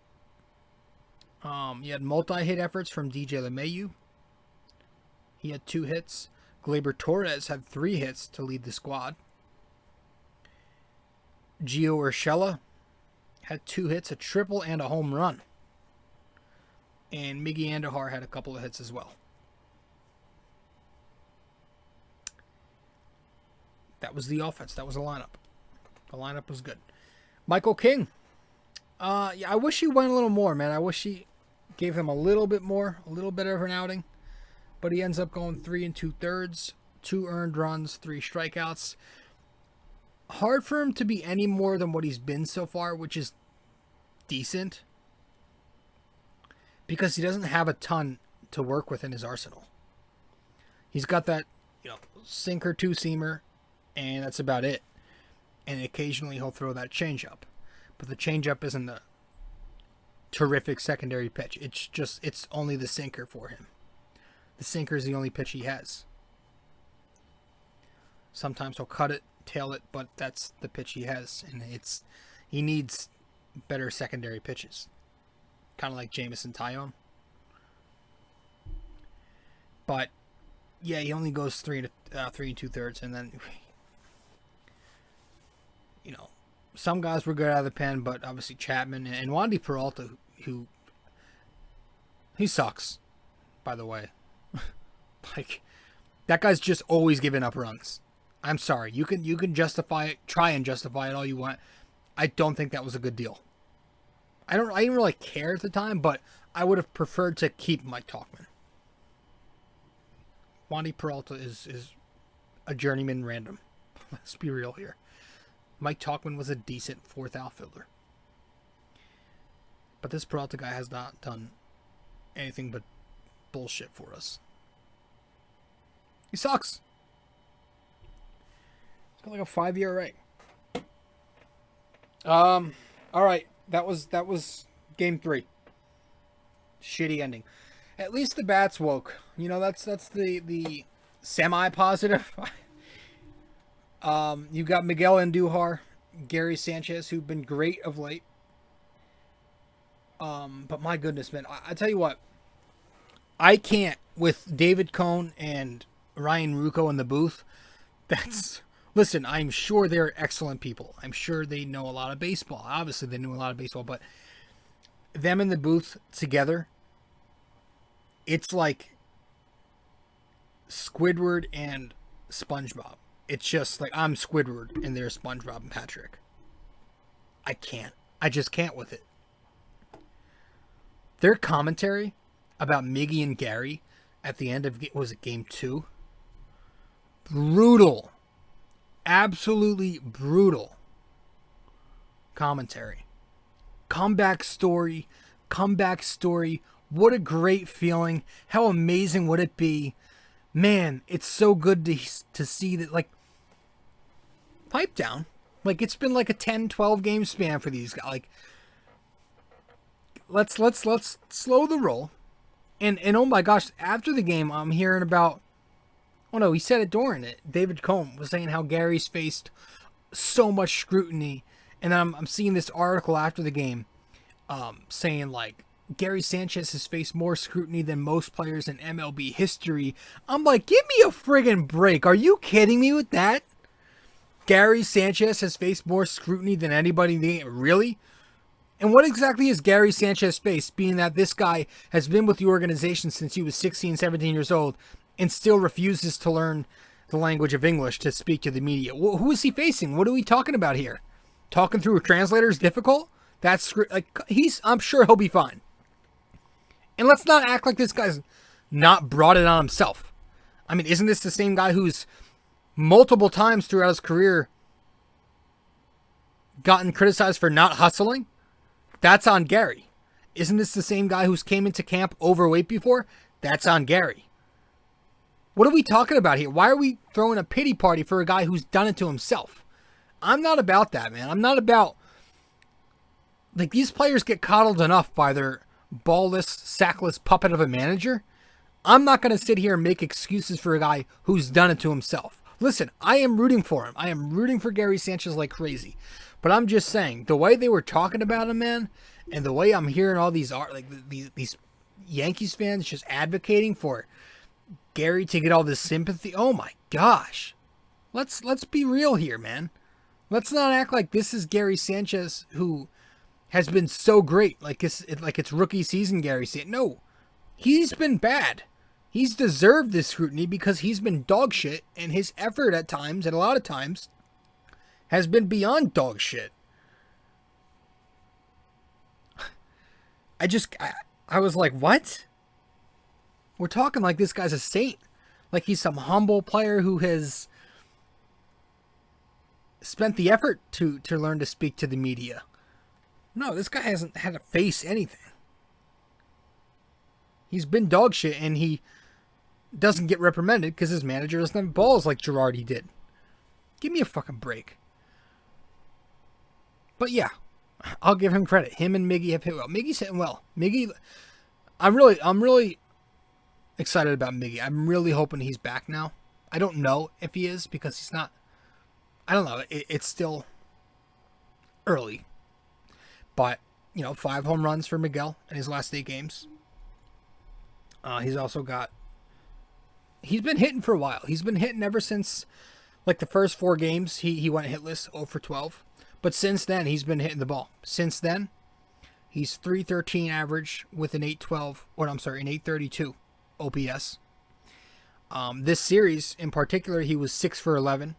You had multi-hit efforts from DJ LeMahieu. He had 2 hits. Gleyber Torres had 3 hits to lead the squad. Gio Urshela had 2 hits, a triple, and a home run. And Miggy Andujar had a couple of hits as well. That was the offense. That was the lineup. The lineup was good. Michael King. Yeah, I wish he went a little more, man. I wish he gave him a little bit more, a little bit of an outing. But he ends up going 3 2/3, 2 earned runs, 3 strikeouts. Hard for him to be any more than what he's been so far, which is decent. Because he doesn't have a ton to work with in his arsenal. He's got that, sinker 2-seamer, and that's about it. And occasionally he'll throw that changeup. But the changeup isn't a terrific secondary pitch. It's only the sinker for him. The sinker is the only pitch he has. Sometimes he'll cut it, tail it, but that's the pitch he has. And he needs better secondary pitches. Kind of like Jameson Taillon. But, yeah, he only goes 3 2/3, and then, some guys were good out of the pen, but obviously Chapman and Wandy Peralta, who he sucks, by the way. Like, that guy's just always giving up runs. I'm sorry. You can justify it, try and justify it all you want. I don't think that was a good deal. I didn't really care at the time, but I would have preferred to keep Mike Tauchman. Wandy Peralta is a journeyman random. Let's be real here. Mike Tauchman was a decent 4th outfielder. But this Peralta guy has not done anything but bullshit for us. He sucks. He's got like a 5-year rate. All right. That was game 3. Shitty ending. At least the bats woke. That's the semi-positive. You got Miguel Andujar, Gary Sanchez, who've been great of late. But my goodness, man, I tell you what, I can't with David Cone and Ryan Ruocco in the booth. Listen, I'm sure they're excellent people. I'm sure they know a lot of baseball. Obviously, they know a lot of baseball, but them in the booth together, it's like Squidward and SpongeBob. It's just like I'm Squidward and they're SpongeBob and Patrick. I can't. I just can't with it. Their commentary about Miggy and Gary at the end of, was it game 2? Brutal. Absolutely brutal commentary. Comeback story. What a great feeling. How amazing would it be? Man, it's so good to see that, like, pipe down. Like, it's been like a 10-12 game span for these guys. Like, let's slow the roll. And oh my gosh, after the game, I'm hearing about, oh no, he said it during it. David Cone was saying how Gary's faced so much scrutiny. And then I'm seeing this article after the game saying, like, Gary Sanchez has faced more scrutiny than most players in MLB history. I'm like, give me a friggin' break. Are you kidding me with that? Gary Sanchez has faced more scrutiny than anybody in the game. Really? And what exactly has Gary Sanchez faced, being that this guy has been with the organization since he was 16, 17 years old and still refuses to learn the language of English to speak to the media? Who is he facing? What are we talking about here? Talking through a translator is difficult? I'm sure he'll be fine. And let's not act like this guy's not brought it on himself. I mean, isn't this the same guy who's multiple times throughout his career gotten criticized for not hustling? That's on Gary. Isn't this the same guy who's came into camp overweight before? That's on Gary. What are we talking about here? Why are we throwing a pity party for a guy who's done it to himself? I'm not about that, man. I'm not about... Like, these players get coddled enough by their ballless, sackless puppet of a manager. I'm not going to sit here and make excuses for a guy who's done it to himself. Listen, I am rooting for him. I am rooting for Gary Sanchez like crazy. But I'm just saying, the way they were talking about him, man, and the way I'm hearing all these these Yankees fans just advocating for Gary to get all this sympathy. Oh my gosh. Let's be real here, man. Let's not act like this is Gary Sanchez who has been so great, like it's rookie season Gary Sanchez. No, he's been bad. He's deserved this scrutiny because he's been dog shit, and his effort at times, and a lot of times, has been beyond dog shit. I was like, what? We're talking like this guy's a saint. Like he's some humble player who has spent the effort to learn to speak to the media. No, this guy hasn't had to face anything. He's been dog shit, and he doesn't get reprimanded because his manager doesn't have balls like Girardi did. Give me a fucking break. But yeah, I'll give him credit. Him and Miggy have hit well. Miggy's hitting well. Miggy, I'm really excited about Miggy. I'm really hoping he's back now. I don't know if he is because he's not. I don't know. It's still early. But, 5 home runs for Miguel in his last 8 games. He's also got... He's been hitting for a while. He's been hitting ever since, like, the first 4 games. He went hitless, 0 for 12. But since then, he's been hitting the ball. Since then, he's .313 average with an .812, an .832 OPS. This series, in particular, he was 6 for 11,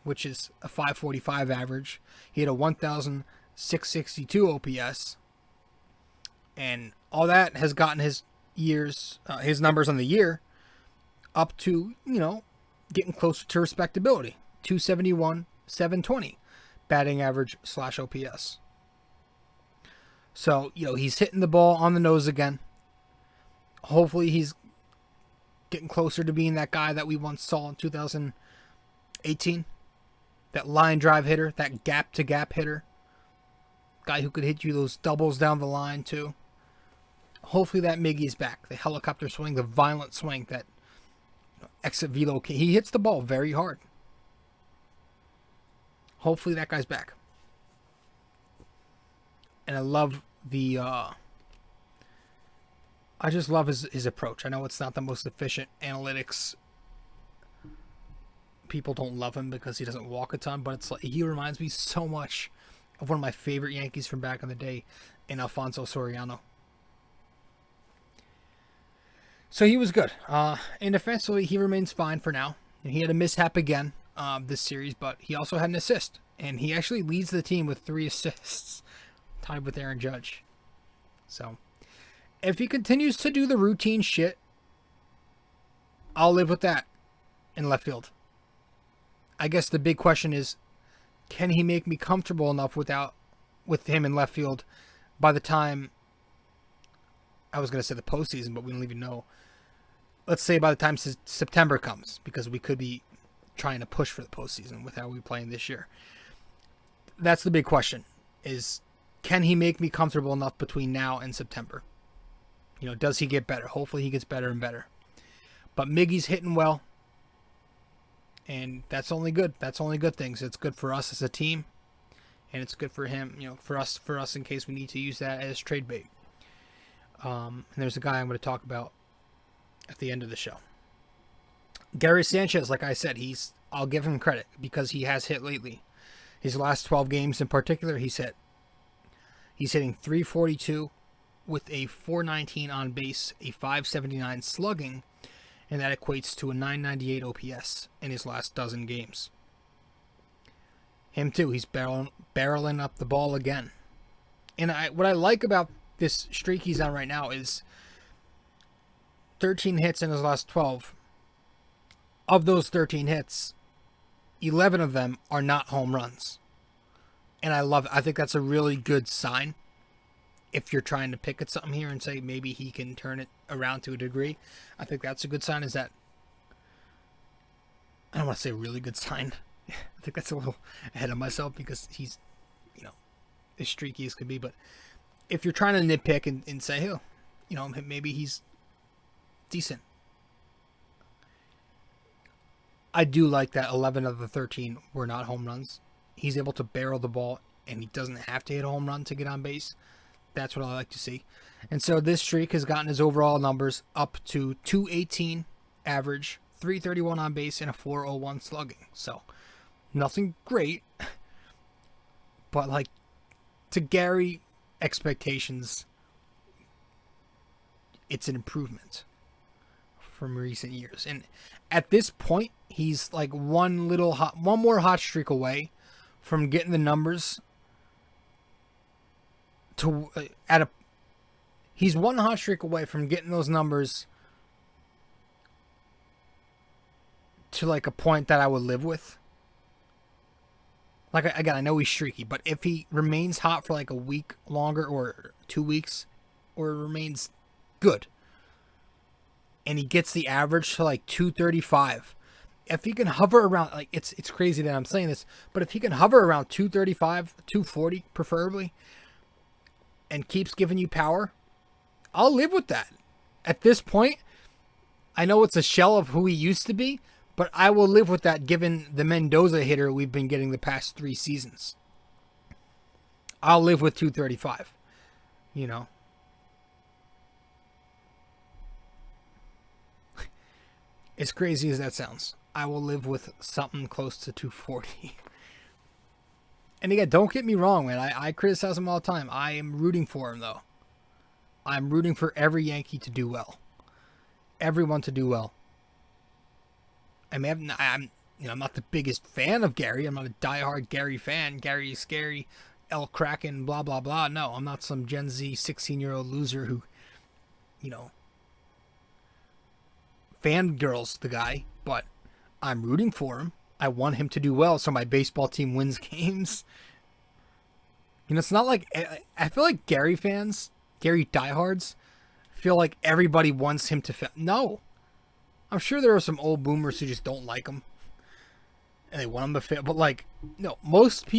which is a .545 average. He had a 1,662 OPS. And all that has gotten his numbers on the year up to, getting closer to respectability. 271, 720 batting average / OPS. So, he's hitting the ball on the nose again. Hopefully he's getting closer to being that guy that we once saw in 2018. That line drive hitter, that gap-to-gap hitter. Guy who could hit you those doubles down the line, too. Hopefully that Miggy's back. The helicopter swing, the violent swing, that exit velo. He hits the ball very hard. Hopefully that guy's back. And I love I just love his approach. I know it's not the most efficient analytics. People don't love him because he doesn't walk a ton, but it's like he reminds me so much of one of my favorite Yankees from back in the day, in Alfonso Soriano. So he was good. And defensively, he remains fine for now. And he had a mishap again this series, but he also had an assist. And he actually leads the team with 3 assists, tied with Aaron Judge. So, if he continues to do the routine shit, I'll live with that in left field. I guess the big question is, can he make me comfortable enough with him in left field by the time, I was going to say the postseason, but we don't even know. Let's say by the time September comes, because we could be trying to push for the postseason with how we're playing this year. That's the big question, is can he make me comfortable enough between now and September? Does he get better? Hopefully he gets better and better. But Miggy's hitting well. And that's only good. That's only good things. It's good for us as a team. And it's good for him, for us in case we need to use that as trade bait. And there's a guy I'm going to talk about at the end of the show. Gary Sanchez, like I said, I'll give him credit because he has hit lately. His last 12 games in particular, he's hit. He's hitting .342 with a .419 on base, a .579 slugging, and that equates to a .998 OPS in his last dozen games. Him too, he's barreling up the ball again. And what I like about this streak he's on right now is 13 hits in his last 12. Of those 13 hits, 11 of them are not home runs. And I love it. I think that's a really good sign. If you're trying to pick at something here and say maybe he can turn it around to a degree, I think that's a good sign, is that I don't want to say a really good sign. I think that's a little ahead of myself because he's, as streaky as could be. But if you're trying to nitpick and say, oh, maybe he's decent. I do like that 11 of the 13 were not home runs. He's able to barrel the ball, and he doesn't have to hit a home run to get on base. That's what I like to see. And so this streak has gotten his overall numbers up to 218 average, 331 on base, and a 401 slugging. So nothing great, but like to Gary expectations, it's an improvement from recent years. And at this point, he's like one more hot streak away from getting the numbers to he's one hot streak away from getting those numbers to like a point that I would live with. Like, again, I know he's streaky, but if he remains hot for like a week longer or 2 weeks, or remains good, and he gets the average to like 235, if he can hover around, like, it's crazy that I'm saying this, but if he can hover around 235, 240 preferably, and keeps giving you power, I'll live with that. At this point, I know it's a shell of who he used to be, but I will live with that given the Mendoza hitter we've been getting the past 3 seasons. I'll live with 235, As crazy as that sounds, I will live with something close to 240. And again, don't get me wrong, man. I criticize him all the time. I am rooting for him, though. I'm rooting for every Yankee to do well. Everyone to do well. I mean, I'm not the biggest fan of Gary. I'm not a diehard Gary fan. Gary is scary, El Kraken, blah, blah, blah. No, I'm not some Gen Z 16-year-old loser who, fangirls the guy. But I'm rooting for him. I want him to do well so my baseball team wins games. It's not like, I feel like Gary fans, Gary diehards, feel like everybody wants him to fail. No. I'm sure there are some old boomers who just don't like him. And they want him to fail. But no, most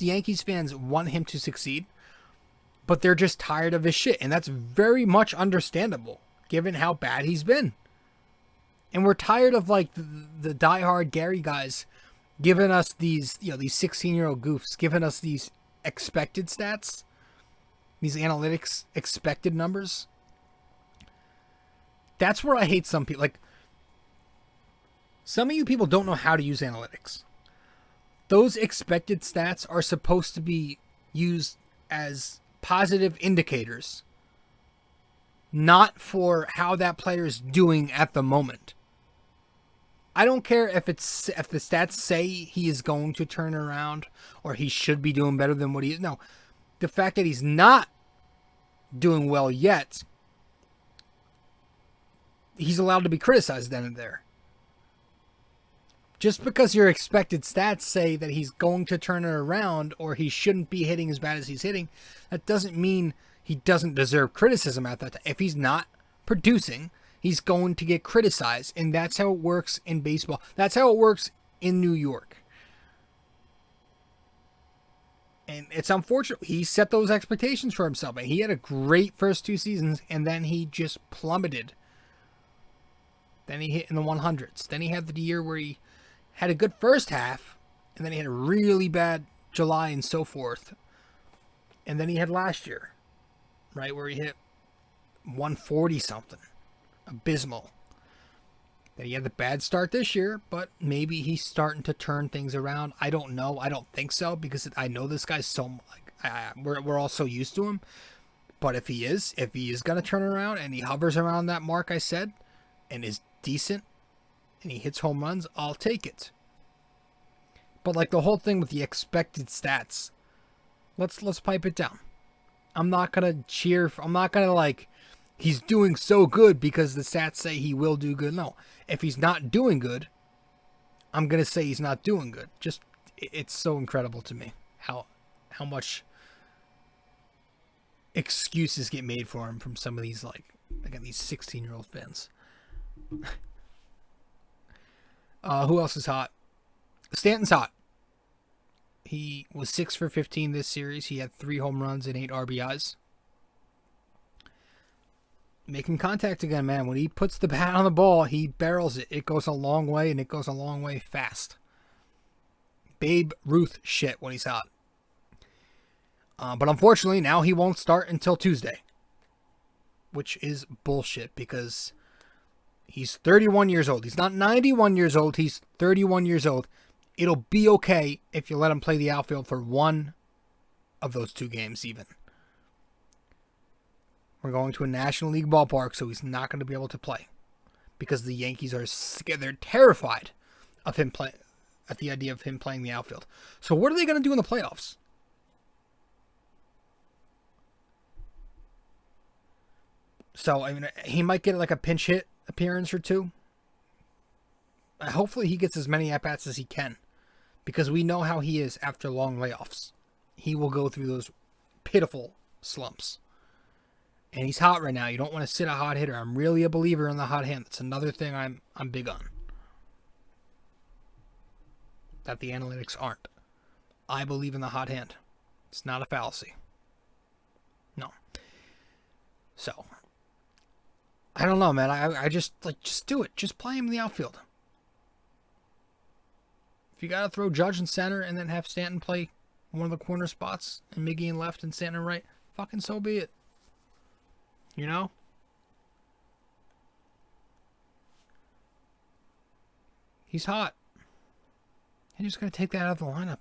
Yankees fans want him to succeed. But they're just tired of his shit. And that's very much understandable, given how bad he's been. And we're tired of the diehard Gary guys giving us these 16-year-old goofs, giving us these expected stats, these analytics expected numbers. That's where I hate some people. Some of you people don't know how to use analytics. Those expected stats are supposed to be used as positive indicators, not for how that player is doing at the moment. I don't care if the stats say he is going to turn around or he should be doing better than what he is. No, the fact that he's not doing well yet, he's allowed to be criticized then and there. Just because your expected stats say that he's going to turn it around or he shouldn't be hitting as bad as he's hitting, that doesn't mean he doesn't deserve criticism at that time. If he's not producing, he's going to get criticized, and that's how it works in baseball. That's how it works in New York. And it's unfortunate. He set those expectations for himself, and he had a great first 2 seasons, and then he just plummeted. Then he hit in the 100s. Then he had the year where he had a good first half, and then he had a really bad July and so forth. And then he had last year, right, where he hit 140 something. Abysmal. Then he had the bad start this year, but maybe he's starting to turn things around. I don't know. I don't think so, because I know this guy's so we're all so used to him. But if he is going to turn around and he hovers around that mark I said, and is decent, and he hits home runs, I'll take it. But the whole thing with the expected stats, let's pipe it down. I'm not gonna cheer. I'm not gonna he's doing so good because the stats say he will do good. No, if he's not doing good, I'm gonna say he's not doing good. Just it's so incredible to me how much excuses get made for him from some of these these 16-year-old fans. Who else is hot? Stanton's hot. He was 6 for 15 this series. He had 3 home runs and 8 RBIs. Making contact again, man. When he puts the bat on the ball, he barrels it. It goes a long way, and it goes a long way fast. Babe Ruth shit when he's hot. But unfortunately, now he won't start until Tuesday. Which is bullshit because he's 31 years old. He's not 91 years old. He's 31 years old. It'll be okay if you let him play the outfield for one of those 2 games even. We're going to a National League ballpark, so he's not going to be able to play. Because the Yankees are scared. They're terrified of him at the idea of him playing the outfield. So what are they going to do in the playoffs? So, I mean, he might get like a pinch hit appearance or 2. Hopefully he gets as many at-bats as he can. Because we know how he is after long layoffs. He will go through those pitiful slumps. And he's hot right now. You don't want to sit a hot hitter. I'm really a believer in the hot hand. That's another thing I'm big on. That the analytics aren't. I believe in the hot hand. It's not a fallacy. No. So, I don't know, man. I just do it. Just play him in the outfield. If you got to throw Judge in center and then have Stanton play one of the corner spots and Miggy in left and Stanton in right, fucking so be it. You know? He's hot. And you're just going to take that out of the lineup.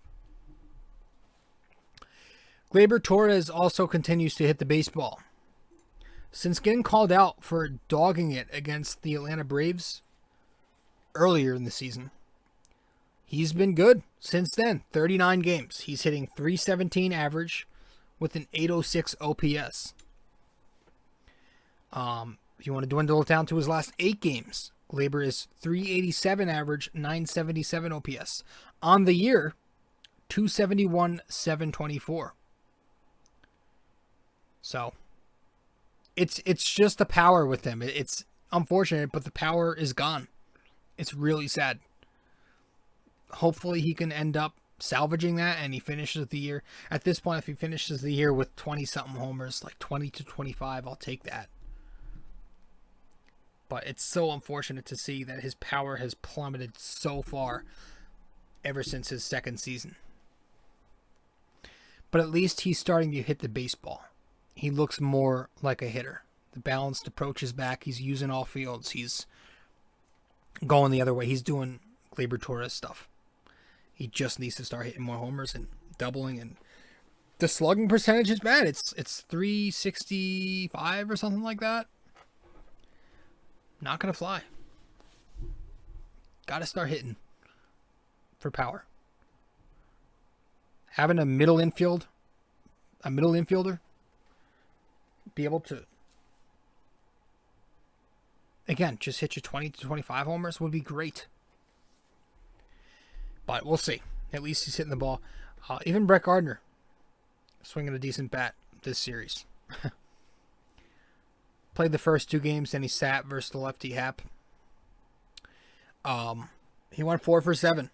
Gleyber Torres also continues to hit the baseball. Since getting called out for dogging it against the Atlanta Braves earlier in the season, he's been good since then. 39 games. He's hitting .317 average with an .806 OPS. If you want to dwindle it down to his last 8 games, Gleyber is .387 average, .977 OPS. On the year, .271, .724. So, it's just the power with him. It's unfortunate, but the power is gone. It's really sad. Hopefully he can end up salvaging that and he finishes the year. At this point, if he finishes the year with 20-something homers, like 20 to 25, I'll take that. But it's so unfortunate to see that his power has plummeted so far ever since his second season. But at least he's starting to hit the baseball. He looks more like a hitter. The balanced approach is back. He's using all fields. He's going the other way. He's doing Gleyber Torres stuff. He just needs to start hitting more homers and doubling. And the slugging percentage is bad. It's .365 or something like that. Not going to fly. Got to start hitting for power. Having a middle infielder be able to, again, just hit you 20 to 25 homers would be great. But we'll see. At least he's hitting the ball. Even Brett Gardner swinging a decent bat this series. Played the first 2 games, then he sat versus the lefty Hap. He went 4 for 7.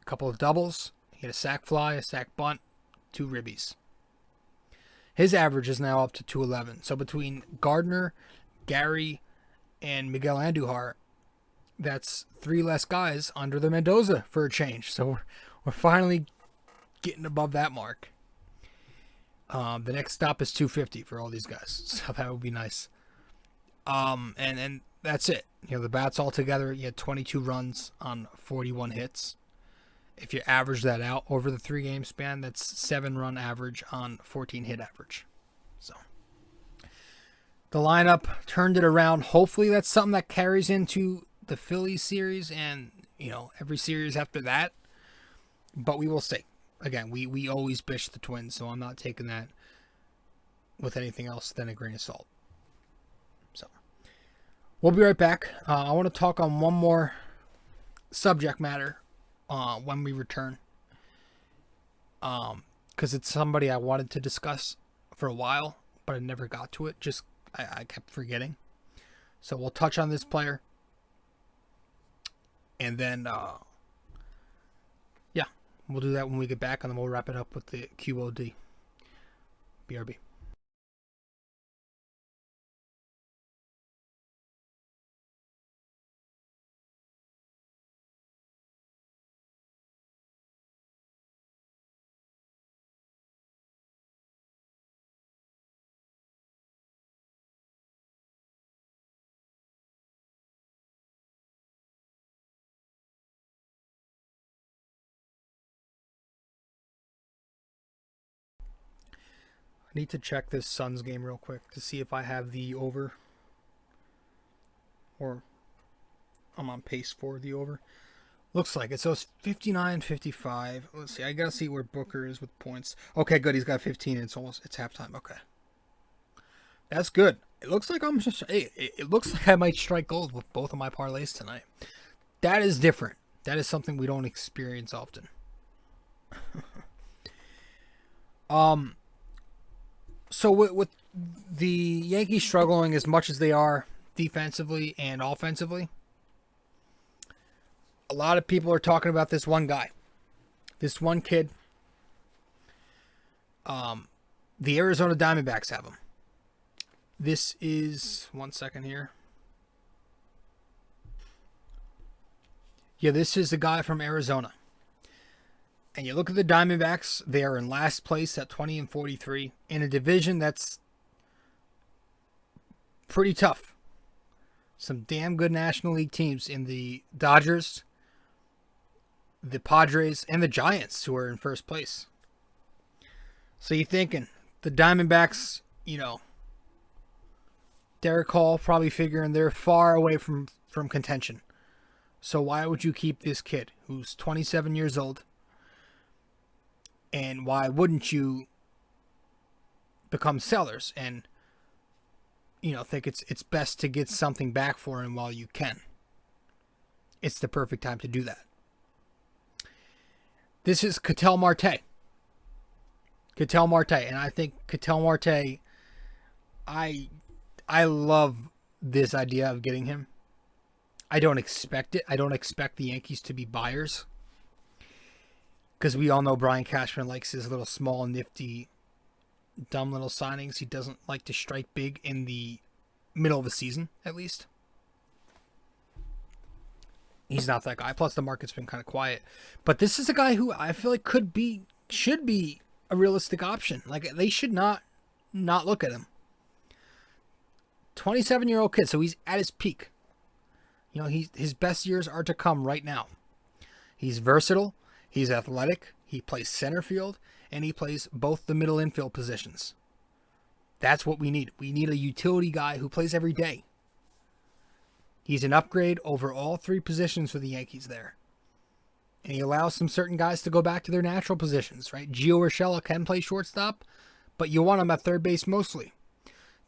A couple of doubles. He had a sac fly, a sac bunt, 2 ribbies. His average is now up to .211. So between Gardner, Gary, and Miguel Andujar, that's 3 less guys under the Mendoza for a change. So we're finally getting above that mark. The next stop is 250 for all these guys. So that would be nice. And that's it. You know, the bats all together, you had 22 runs on 41 hits. If you average that out over the 3-game span, that's 7-run average on 14 hit average. So the lineup turned it around. Hopefully that's something that carries into the Phillies series and, you know, every series after that. But we will see. Again, we always bitch the Twins, so I'm not taking that with anything else than a grain of salt. So we'll be right back. I want to talk on one more subject matter when we return. Because it's somebody I wanted to discuss for a while, but I never got to it. Just I kept forgetting. So we'll touch on this player. And then, yeah, we'll do that when we get back, and then we'll wrap it up with the QOD. BRB. I need to check this Suns game real quick to see if I have the over, or I'm on pace for the over. Looks like it. So it's 59-55. Let's see. I gotta see where Booker is with points. Okay, good. He's got 15. And it's halftime. Okay, that's good. It looks like it looks like I might strike gold with both of my parlays tonight. That is different. That is something we don't experience often. So with the Yankees struggling as much as they are defensively and offensively, a lot of people are talking about this one guy, this one kid. The Arizona Diamondbacks have him. This is, one second here. Yeah, this is the guy from Arizona. And you look at the Diamondbacks, they are in last place at 20-43 in a division that's pretty tough. Some damn good National League teams in the Dodgers, the Padres, and the Giants, who are in first place. So you're thinking, the Diamondbacks, Gerrit Cole probably figuring they're far away from contention. So why would you keep this kid who's 27 years old? And why wouldn't you become sellers and, think it's best to get something back for him while you can? It's the perfect time to do that. This is Ketel Marte. And I think Ketel Marte, I love this idea of getting him. I don't expect it. I don't expect the Yankees to be buyers. Because we all know Brian Cashman likes his little small, nifty, dumb little signings. He doesn't like to strike big in the middle of the season, at least. He's not that guy. Plus, the market's been kind of quiet. But this is a guy who I feel like should be a realistic option. Like, they should not look at him. 27-year-old kid, so he's at his peak. His best years are to come right now. He's versatile. He's athletic, he plays center field, and he plays both the middle infield positions. That's what we need. We need a utility guy who plays every day. He's an upgrade over all three positions for the Yankees there. And he allows some certain guys to go back to their natural positions, right? Gio Urshela can play shortstop, but you want him at third base mostly.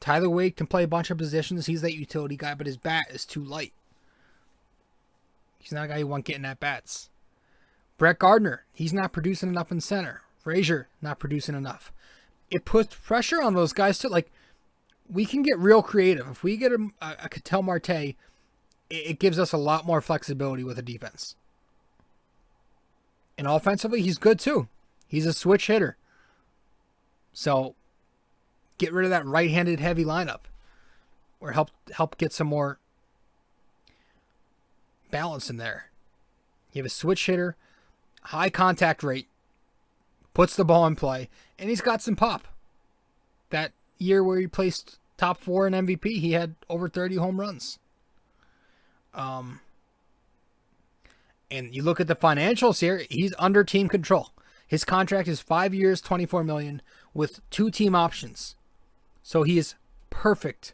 Tyler Wade can play a bunch of positions. He's that utility guy, but his bat is too light. He's not a guy you want getting at bats. Brett Gardner, he's not producing enough in center. Frazier, not producing enough. It puts pressure on those guys too. Like, we can get real creative. If we get a Ketel Marte, it gives us a lot more flexibility with a defense. And offensively, he's good too. He's a switch hitter. So, get rid of that right-handed heavy lineup. Or help get some more balance in there. You have a switch hitter, high contact rate, puts the ball in play, and he's got some pop. That year where he placed top 4 in MVP, he had over 30 home runs. And you look at the financials here, he's under team control. His contract is 5 years, $24 million, with 2 team options. So he is perfect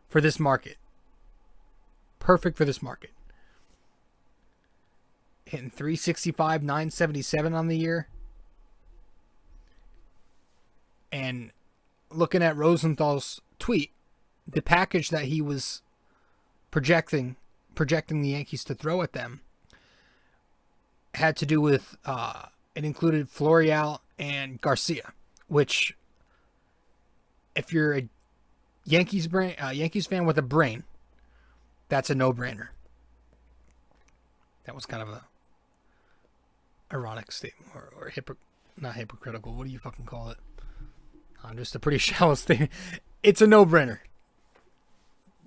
for this market. Perfect for this market. Hitting 365, 977 on the year. And looking at Rosenthal's tweet, the package that he was projecting the Yankees to throw at them had to do with, it included Florial and Garcia, which, if you're a Yankees fan with a brain, that's a no-brainer. That was kind of a ironic statement, or not hypocritical. What do you fucking call it? Just a pretty shallow statement. It's a no-brainer.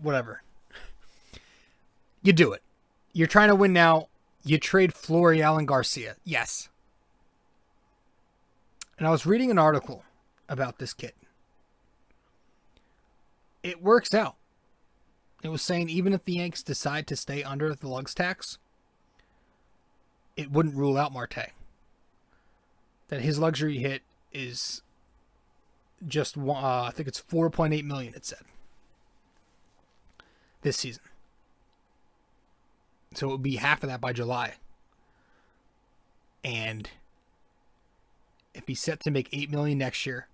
Whatever. You do it. You're trying to win now. You trade Florial and Garcia. Yes. And I was reading an article about this kid. It works out. It was saying even if the Yanks decide to stay under the lugs tax, it wouldn't rule out Marte. That his luxury hit is just, I think it's $4.8 million, it said, this season. So it would be half of that by July. And if he's set to make $8 million next year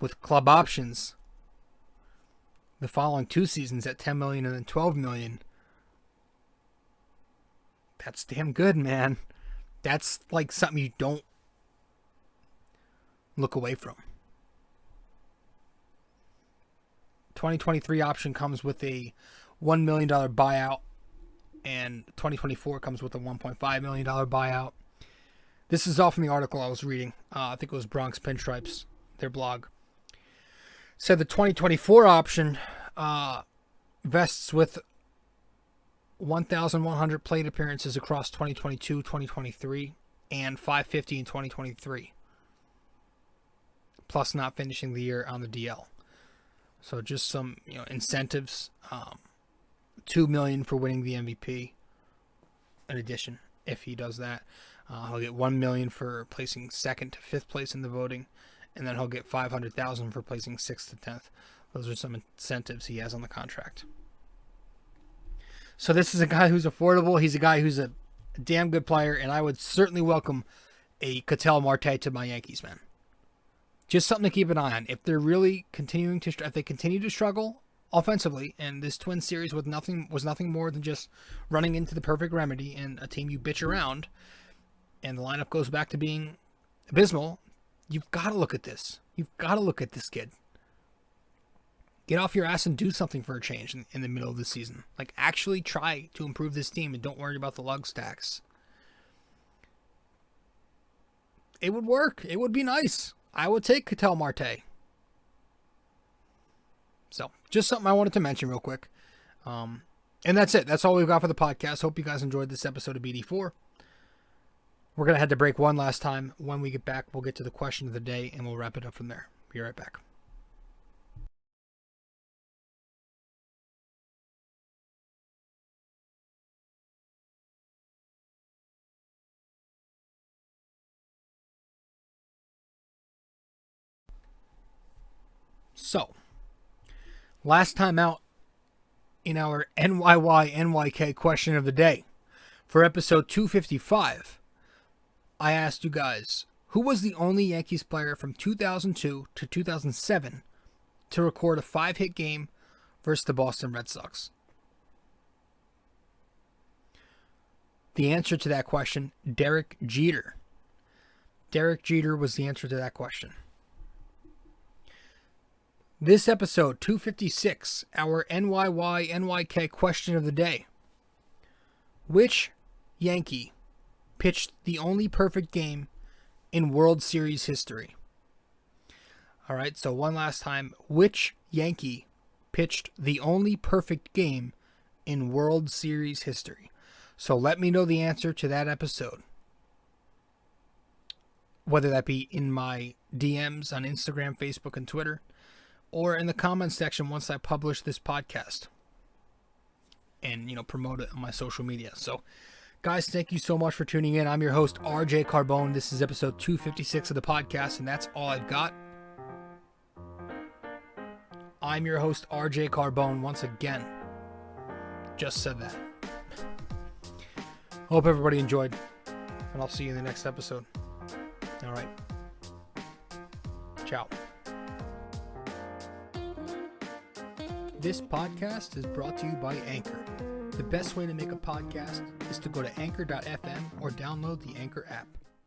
with club options, the following 2 seasons at $10 million and then $12 million, that's damn good, man. That's like something you don't look away from. 2023 option comes with a $1 million buyout, and 2024 comes with a $1.5 million buyout. This is all from the article I was reading. I think it was Bronx Pinstripes, their blog. Said the 2024 option vests with 1,100 plate appearances across 2022, 2023, and 550 in 2023. Plus not finishing the year on the DL. So just some, incentives. $2 million for winning the MVP. In addition, if he does that, he'll get $1 million for placing 2nd to 5th place in the voting, and then he'll get $500,000 for placing 6th to 10th. Those are some incentives he has on the contract. So this is a guy who's affordable. He's a guy who's a damn good player, and I would certainly welcome a Ketel Marte to my Yankees, man. Just something to keep an eye on. If they're really if they continue to struggle offensively, and this Twins series was nothing more than just running into the perfect remedy and a team you bitch around, and the lineup goes back to being abysmal, you've got to look at this. You've got to look at this kid. Get off your ass and do something for a change in the middle of the season. Like, actually try to improve this team and don't worry about the lugs tax. It would work. It would be nice. I would take Ketel Marte. So, just something I wanted to mention real quick. And that's it. That's all we've got for the podcast. Hope you guys enjoyed this episode of BD4. We're going to head to break one last time. When we get back, we'll get to the question of the day, and we'll wrap it up from there. Be right back. So, last time out in our NYK question of the day for episode 255, I asked you guys, who was the only Yankees player from 2002 to 2007 to record a 5-hit game versus the Boston Red Sox? The answer to that question, Derek Jeter. Derek Jeter was the answer to that question. This episode, 256, our NYK question of the day. Which Yankee pitched the only perfect game in World Series history? All right, so one last time. Which Yankee pitched the only perfect game in World Series history? So let me know the answer to that episode. Whether that be in my DMs on Instagram, Facebook, and Twitter, or in the comments section once I publish this podcast and, promote it on my social media. So, guys, thank you so much for tuning in. I'm your host, RJ Carbone. This is episode 256 of the podcast, and that's all I've got. I'm your host, RJ Carbone, once again. Just said that. Hope everybody enjoyed, and I'll see you in the next episode. All right. Ciao. This podcast is brought to you by Anchor. The best way to make a podcast is to go to anchor.fm or download the Anchor app.